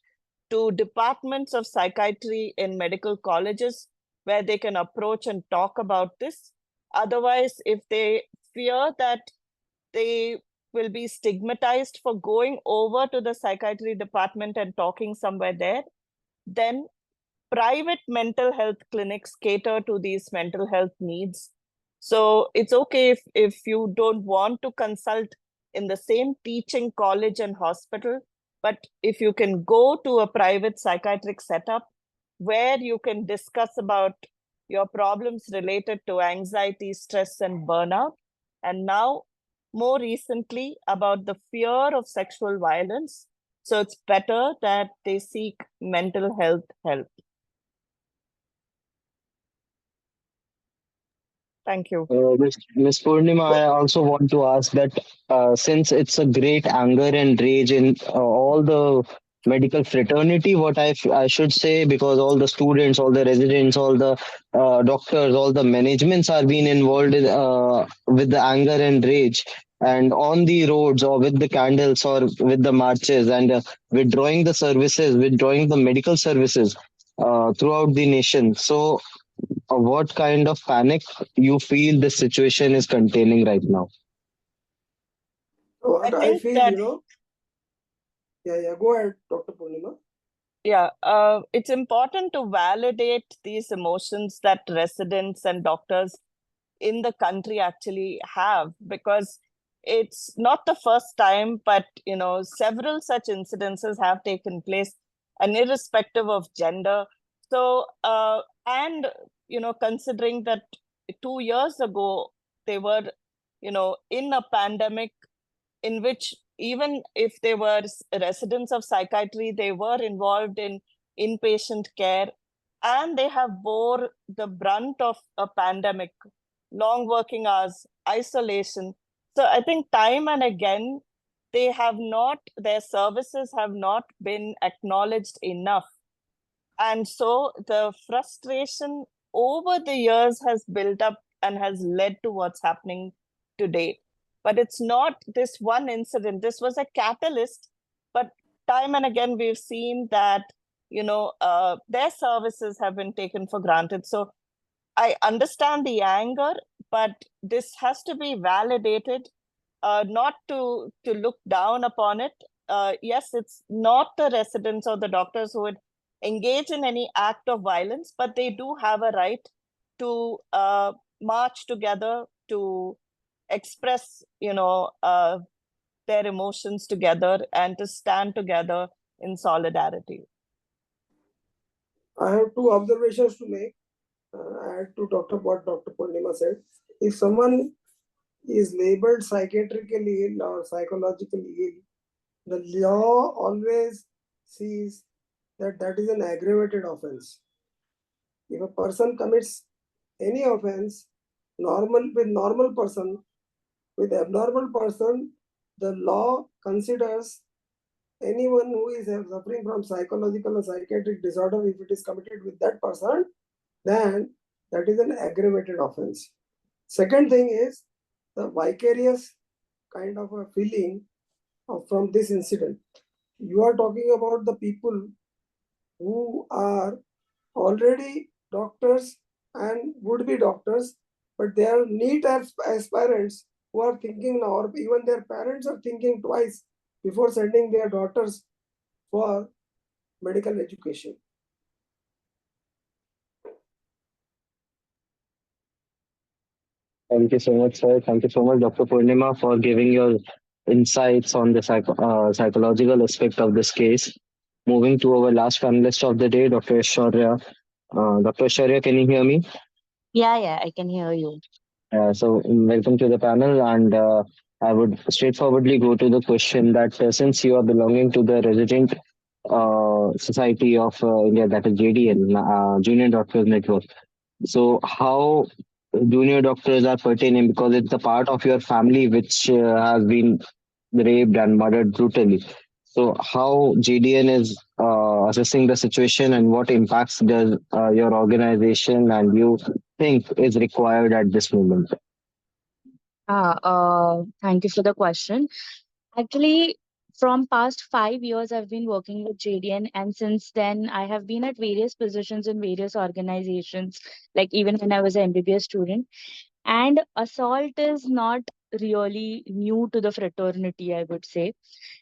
to departments of psychiatry in medical colleges, where they can approach and talk about this. Otherwise, if they fear that they will be stigmatized for going over to the psychiatry department and talking somewhere there, then private mental health clinics cater to these mental health needs. So it's okay if you don't want to consult in the same teaching college and hospital, but if you can go to a private psychiatric setup where you can discuss about your problems related to anxiety, stress, and burnout, and now more recently about the fear of sexual violence. So it's better that they seek mental health help. Thank you. Ms. Purnima, I also want to ask that since it's a great anger and rage in all the medical fraternity, what I should say, because all the students, all the residents, all the doctors, all the managements are being involved with the anger and rage, and on the roads or with the candles or with the marches, and withdrawing the services, withdrawing the medical services throughout the nation. So what kind of panic you feel this situation is containing right now? What I think feel, that- yeah, go ahead, Dr. Purnima. Yeah, it's important to validate these emotions that residents and doctors in the country actually have, because it's not the first time, but several such incidences have taken place, and irrespective of gender. So and considering that 2 years ago they were in a pandemic in which, even if they were residents of psychiatry, they were involved in inpatient care, and they have bore the brunt of a pandemic, long working hours, isolation. So I think time and again, their services have not been acknowledged enough. And so the frustration over the years has built up and has led to what's happening today. But it's not this one incident. This was a catalyst, but time and again, we've seen that, their services have been taken for granted. So I understand the anger, but this has to be validated, not to look down upon it. Yes, it's not the residents or the doctors who would engage in any act of violence, but they do have a right to march together, to express, their emotions together, and to stand together in solidarity. I have 2 observations to make. Add to what Dr. Purnima said. If someone is labeled psychiatrically ill or psychologically ill, the law always sees that is an aggravated offense. If a person commits any offense, normal person, with abnormal person, the law considers anyone who is suffering from psychological or psychiatric disorder, if it is committed with that person, then that is an aggravated offense. Second thing is the vicarious kind of a feeling from this incident. You are talking about the people who are already doctors and would be doctors, but they are neat as parents who are thinking now, or even their parents are thinking twice before sending their daughters for medical education. Thank you so much, sir. Thank you so much, Dr. Purnima, for giving your insights on the psychological aspect of this case. Moving to our last panelist of the day, Dr. Aishwarya. Dr. Aishwarya, can you hear me? Yeah, I can hear you. Welcome to the panel, and I would straightforwardly go to the question that since you are belonging to the resident society of India, that is JDN, Junior Doctors Network. So how junior doctors are pertaining, because it's a part of your family which has been raped and murdered brutally. So how JDN is assessing the situation, and what impacts does your organization and you think is required at this moment? Thank you for the question. Actually, from past 5 years, I've been working with JDN, and since then, I have been at various positions in various organizations, like even when I was an MBBS student. And assault is not really new to the fraternity, I would say.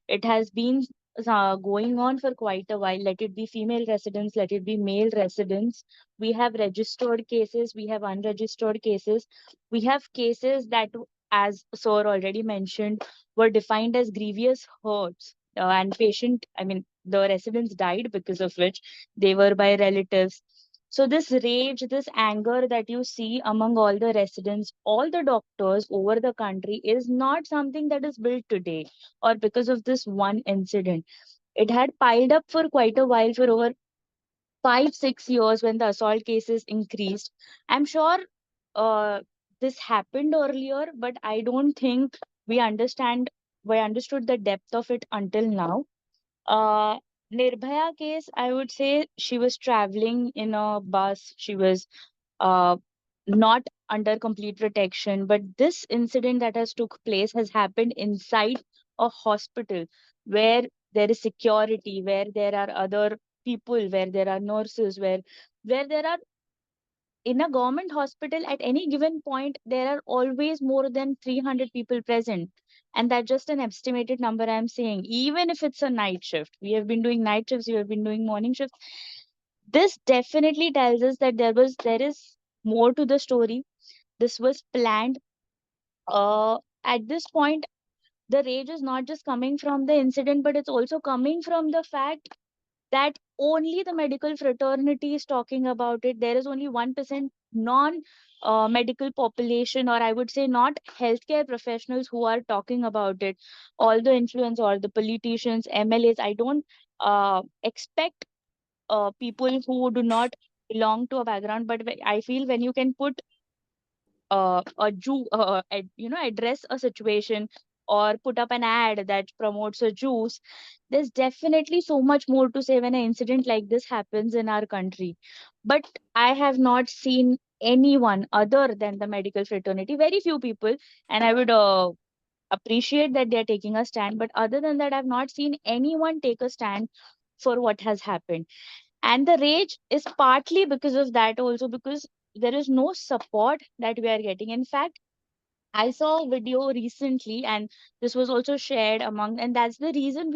It has been going on for quite a while. Let it be female residents, let it be male residents. We have registered cases, we have unregistered cases. We have cases that, as Sir already mentioned, were defined as grievous hurts. And the residents died because of which they were by relatives. So this rage, this anger that you see among all the residents, all the doctors over the country is not something that is built today or because of this one incident. It had piled up for quite a while, for over 5, 6 years when the assault cases increased. I'm sure uh, this happened earlier, but I don't think we understood the depth of it until now. Uh, Nirbhaya case, I would say she was traveling in a bus. She was uh, not under complete protection. But this incident that has took place has happened inside a hospital where there is security, where there are other people, where there are nurses, where there are, in a government hospital at any given point there are always more than 300 people present, and that's just an estimated number I'm saying. Even if it's a night shift, we have been doing night shifts, we have been doing morning shifts. This definitely tells us that there is more to the story. This was planned. At this point, the rage is not just coming from the incident, but it's also coming from the fact that only the medical fraternity is talking about it. There is only 1% non medical population, or I would say not healthcare professionals, who are talking about it. All the influence, or the politicians, MLAs, I don't expect people who do not belong to a background, but I feel when you can put address a situation or put up an ad that promotes a juice, there's definitely so much more to say when an incident like this happens in our country. But I have not seen anyone other than the medical fraternity, very few people, and I would appreciate that they're taking a stand. But other than that, I've not seen anyone take a stand for what has happened. And the rage is partly because of that also, because there is no support that we are getting. In fact, I saw a video recently, and this was also shared among, and that's the reason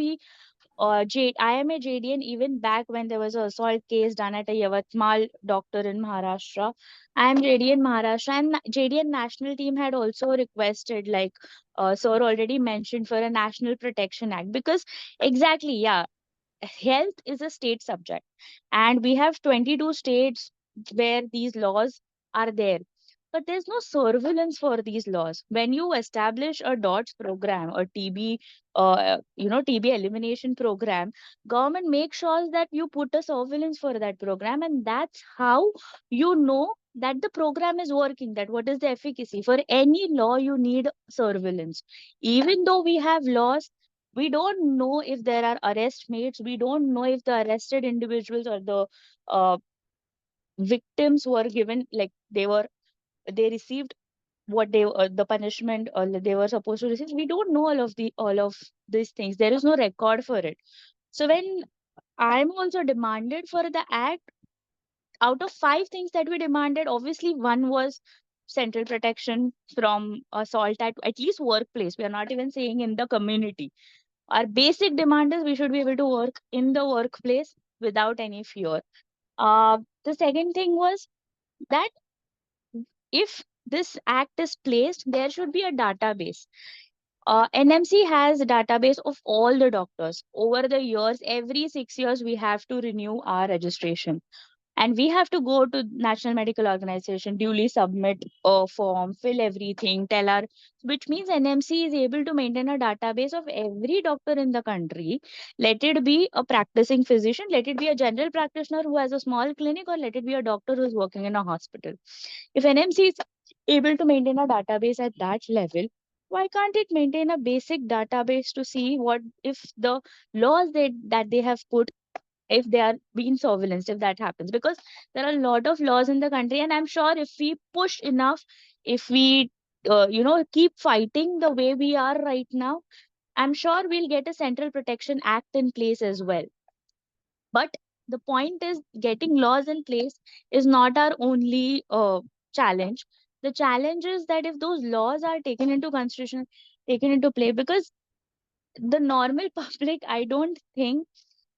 I am a JDN even back when there was an assault case done at a Yavatmal doctor in Maharashtra. I am JDN Maharashtra, and JDN national team had also requested, like Sir already mentioned, for a National Protection Act, because exactly, yeah, health is a state subject, and we have 22 states where these laws are there, but there's no surveillance for these laws. When you establish a DOTS program or TB elimination program, government makes sure that you put a surveillance for that program, and that's how you know that the program is working, that what is the efficacy. For any law you need surveillance. Even though we have laws, We don't know if there are arrest mates. We don't know if the arrested individuals or the uh, victims were given, like they received what they the punishment or they were supposed to receive. We don't know all of these things. There is no record for it. So when I'm also demanded for the act, out of 5 things that we demanded, obviously one was central protection from assault at least workplace. We are not even saying in the community. Our basic demand is we should be able to work in the workplace without any fear. The second thing was that if this act is placed, there should be a database. NMC has a database of all the doctors. Over the years, every 6 years, we have to renew our registration. And we have to go to National Medical Organization, duly submit a form, fill everything, which means NMC is able to maintain a database of every doctor in the country. Let it be a practicing physician, let it be a general practitioner who has a small clinic, or let it be a doctor who's working in a hospital. If NMC is able to maintain a database at that level, why can't it maintain a basic database to see what if the laws that they have put, if they are being surveillance, if that happens? Because there are a lot of laws in the country, and I'm sure if we push enough, if we keep fighting the way we are right now, I'm sure we'll get a Central Protection Act in place as well. But the point is, getting laws in place is not our only challenge. The challenge is that if those laws are taken into consideration, taken into play, because the normal public, I don't think,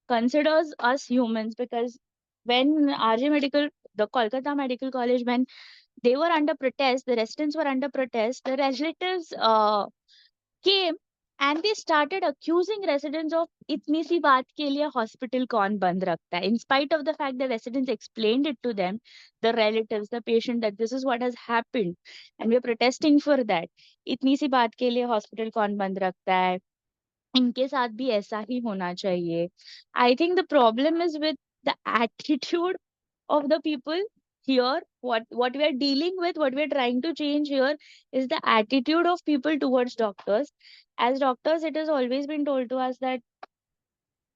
considers us humans. Because when RJ Medical, the Kolkata Medical College, when they were under protest, the residents were under protest, the relatives came and they started accusing residents of itni si baat ke liye hospital kaun band rakhta hai. In spite of the fact that residents explained it to them, the relatives, the patient, that this is what has happened and we're protesting for that. Itni si baat ke liye hospital kaun band rakhta hai, इनके साथ भी ऐसा ही होना चाहिए. I think the problem is with the attitude of the people here. What we are dealing with, what we are trying to change here, is the attitude of people towards doctors. As doctors, it has always been told to us that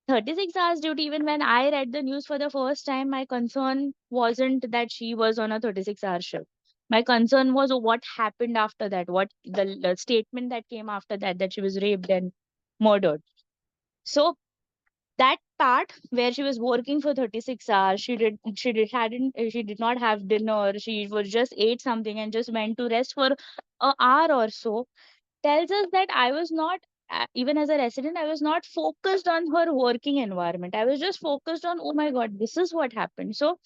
36 hours duty. Even when I read the news for the first time, my concern wasn't that she was on a 36-hour shift. My concern was what happened after that, what the statement that came after that she was raped and murdered. So that part where she was working for 36 hours, she did not have dinner, she was just ate something and just went to rest for an hour or so, tells us that I was not, even as a resident, I was not focused on her working environment. I was just focused on, oh my God, this is what happened. So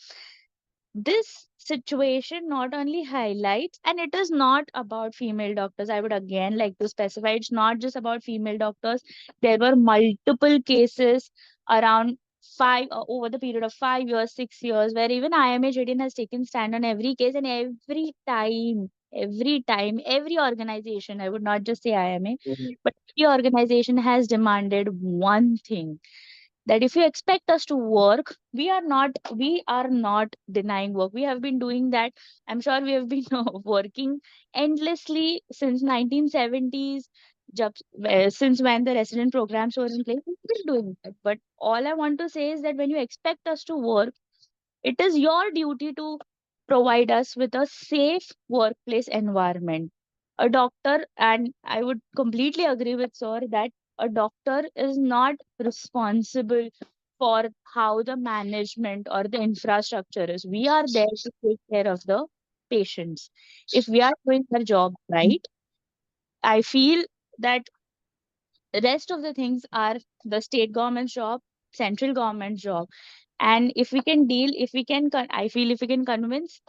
this situation not only highlights, and it is not about female doctors, I would again like to specify, it's not just about female doctors. There were multiple cases around over the period of 5 years, 6 years, where even IMA JDN has taken stand on every case, and every time, every organization, I would not just say IMA, but every organization has demanded one thing, that if you expect us to work, we are not denying work. We have been doing that. I'm sure we have been working endlessly since 1970s, since when the resident programs were in place. We've been doing that. But all I want to say is that when you expect us to work, it is your duty to provide us with a safe workplace environment. A doctor, and I would completely agree with Sir that a doctor is not responsible for how the management or the infrastructure is. We are there to take care of the patients. If we are doing our job right, I feel that the rest of the things are the state government's job, central government's job. And if we can I feel if we can convince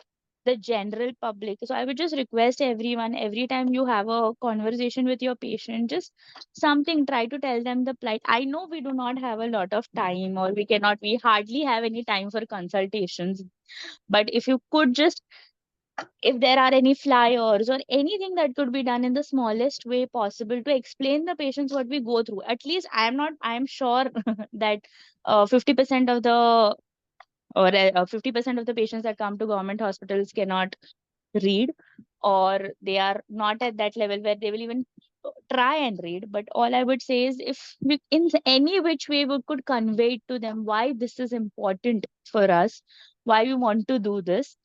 the general public. So I would just request everyone, every time you have a conversation with your patient, just try to tell them the plight. I know we do not have a lot of time, or we hardly have any time for consultations. But if you could just, if there are any flyers or anything that could be done in the smallest way possible to explain the patients what we go through. At least I am sure that 50% of the 50% of the patients that come to government hospitals cannot read, or they are not at that level where they will even try and read, but all I would say is if we, in any which way we could convey to them why this is important for us, why we want to do this,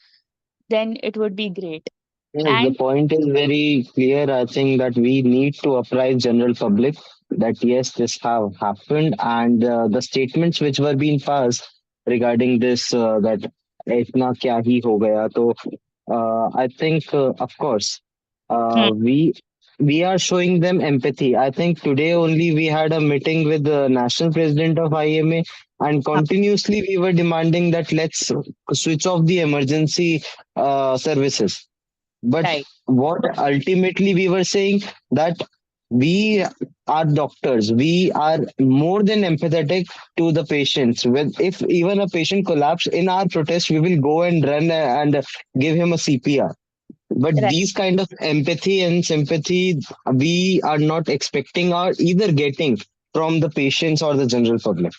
then it would be great. Yes, the And point is very clear. I think that we need to apprise general public that yes, this have happened, and the statements which were being passed regarding this that itna kya hi ho gaya. So I think, of course, hmm, we are showing them empathy. I think today only we had a meeting with the national president of IMA, and continuously we were demanding that let's switch off the emergency services. But right, what ultimately we were saying that we are doctors, we are more than empathetic to the patients. With if even a patient collapse in our protest, we will go and run and give him a CPR. But right. these kind of empathy and sympathy we are not expecting or either getting from the patients or the general public.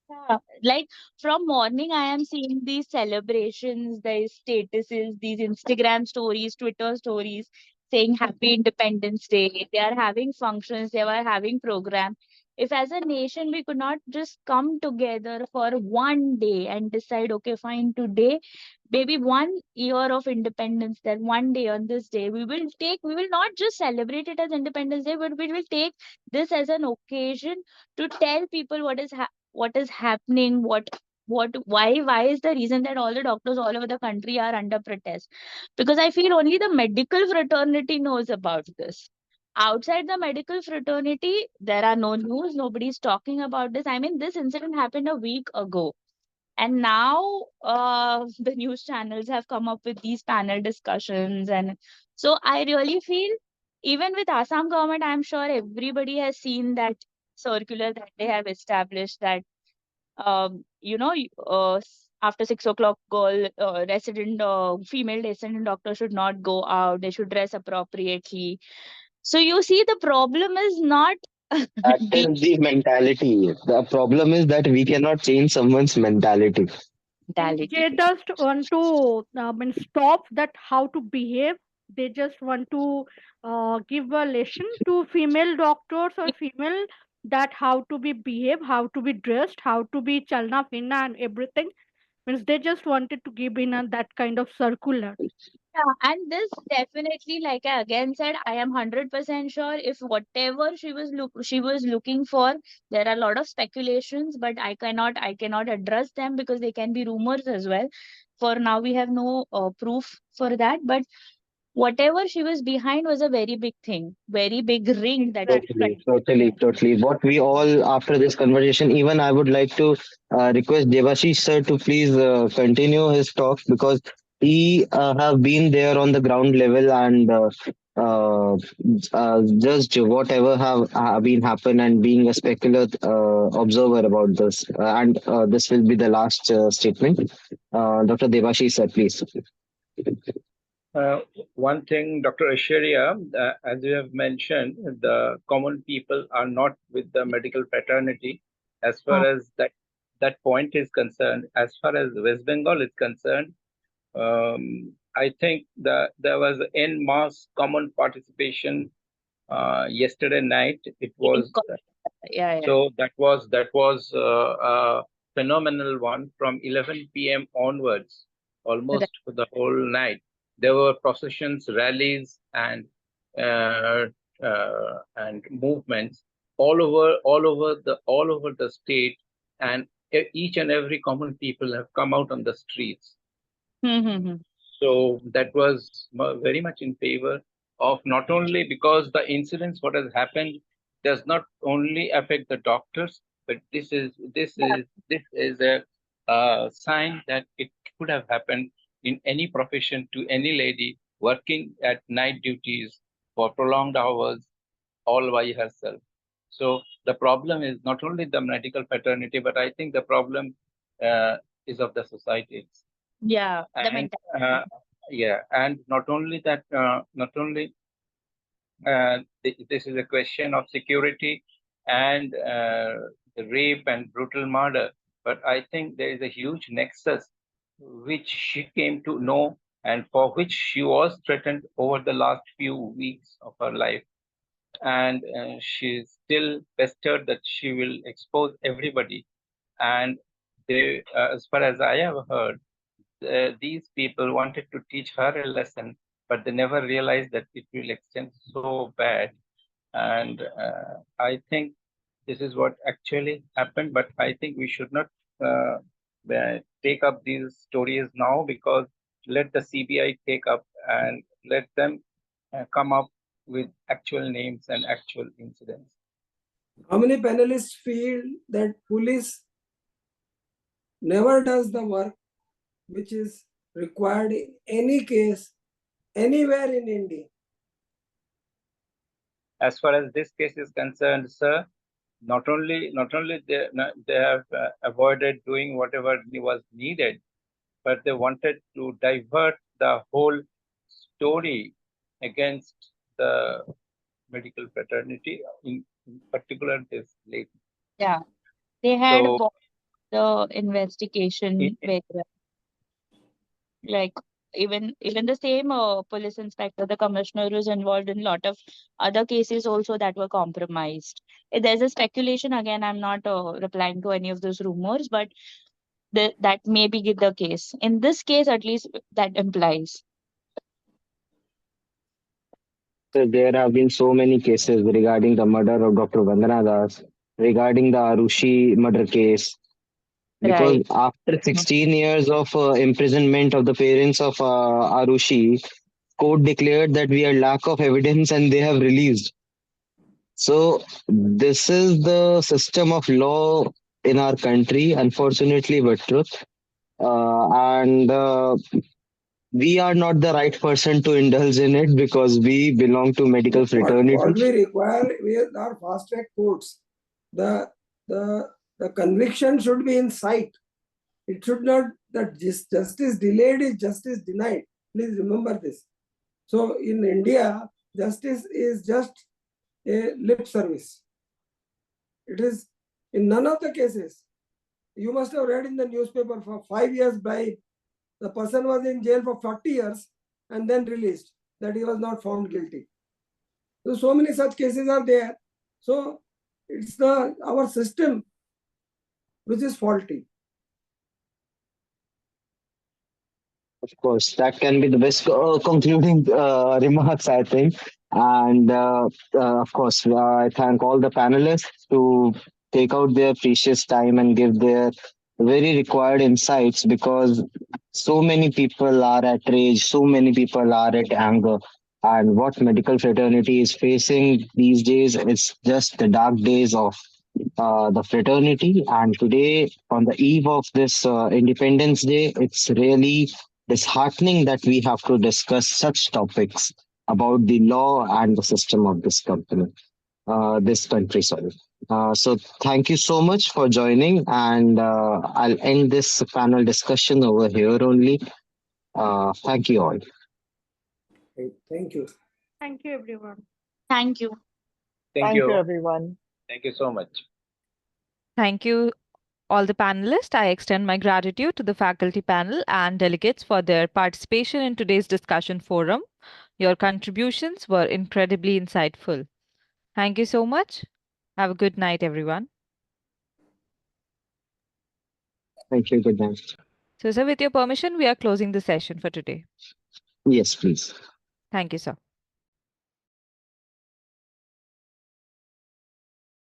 Yeah, like from morning, I am seeing these celebrations, these statuses, these Instagram stories, Twitter stories saying Happy Independence Day. They are having functions, they are having program. If as a nation we could not just come together for one day and decide, okay, fine, today, maybe 1 year of independence, then one day on this day, we will not just celebrate it as Independence Day, but we will take this as an occasion to tell people what is happening, why is the reason that all the doctors all over the country are under protest. Because I feel only the medical fraternity knows about this. Outside the medical fraternity, there are no news, nobody's talking about this. I mean, this incident happened a week ago, and now the news channels have come up with these panel discussions. And so I really feel, even with Assam government, I'm sure everybody has seen that circular that they have established, that after 6 o'clock, girl resident female resident doctor should not go out, they should dress appropriately. So you see, the problem is not That the is the mentality. The problem is that we cannot change someone's mentality. They mentality. just want to stop that how to behave. They just want to give a lesson to female doctors or female, that how to be behave, how to be dressed, how to be chalna finna and everything. Means they just wanted to give in a, that kind of circular. Yeah, and this definitely, like I again said, I am 100% sure if whatever she was looking for, there are a lot of speculations, but I cannot address them because they can be rumors as well. For now, we have no proof for that, but whatever she was behind was a very big thing, very big ring that she tried. Totally, totally, totally. What we all, after this conversation, even I would like to request Devashish sir to please continue his talk, because he have been there on the ground level and just whatever have been happen and being a specular observer about this. And this will be the last statement. Dr. Devashish sir, please. One thing, Dr. Aishwarya, as you have mentioned, the common people are not with the medical fraternity as far as that point is concerned. As far as West Bengal is concerned, I think there was en masse common participation yesterday night. It was Yeah, yeah. so that was a phenomenal one from 11 p.m. onwards, almost for the whole night. There were processions, rallies, uh, and movements all over the state, and each and every common people have come out on the streets. Mm-hmm. So that was very much in favor of, not only because the incidents what has happened does not only affect the doctors, but this is a sign that it could have happened in any profession to any lady working at night duties for prolonged hours all by herself. So the problem is not only the medical fraternity, but I think the problem is of the society. Yeah, the And mentality. yeah, and not only that, not only this is a question of security and the rape and brutal murder, but I think there is a huge nexus which she came to know and for which she was threatened over the last few weeks of her life. and she's still pestered that she will expose everybody. And they, as far as I have heard, these people wanted to teach her a lesson, but they never realized that it will extend so bad. And I think this is what actually happened, but I think we should not take up these stories now, because let the CBI take up and let them come up with actual names and actual incidents. How many panelists feel that police never does the work which is required in any case, anywhere in India? As far as this case is concerned, sir, not only they have avoided doing whatever was needed, but they wanted to divert the whole story against the medical fraternity, in particular this lady. Yeah, they had So bought the investigation it- very well. Like even the same police inspector, the commissioner, was involved in a lot of other cases also that were compromised. There's a speculation again. I'm not replying to any of those rumors, but that may be the case. In this case, at least, that implies. So there have been so many cases regarding the murder of Dr. Vandana Das, regarding the Arushi murder case, because Right. after 16 years of imprisonment of the parents of Arushi, court declared that we had lack of evidence and they have released. So this is the system of law in our country, unfortunately, but truth. And we are not the right person to indulge in it because we belong to medical fraternity. What we require are fast track courts. The conviction should be in sight. It should not that justice delayed is justice denied. Please remember this. So in India, justice is just a lip service. It is in none of the cases. You must have read in the newspaper for 5 years bribe. The person was in jail for 40 years and then released, that he was not found guilty. So many such cases are there. So it's our system which is faulty. Of course, that can be the best concluding remarks, I think. And of course, I thank all the panelists to take out their precious time and give their very required insights, because so many people are at rage, so many people are at anger. And what medical fraternity is facing these days is just the dark days of the fraternity. And today, on the eve of this Independence Day, it's really disheartening that we have to discuss such topics about the law and the system of this country. Sorry. So thank you so much for joining, and I'll end this panel discussion over here only. Thank you all. Thank you. Thank you, everyone. Thank you. Thank you, everyone. Thank you so much. Thank you, all the panelists. I extend my gratitude to the faculty panel and delegates for their participation in today's discussion forum. Your contributions were incredibly insightful. Thank you so much. Have a good night, everyone. Thank you. Good night. So, sir, with your permission, we are closing the session for today. Yes, please. Thank you, sir.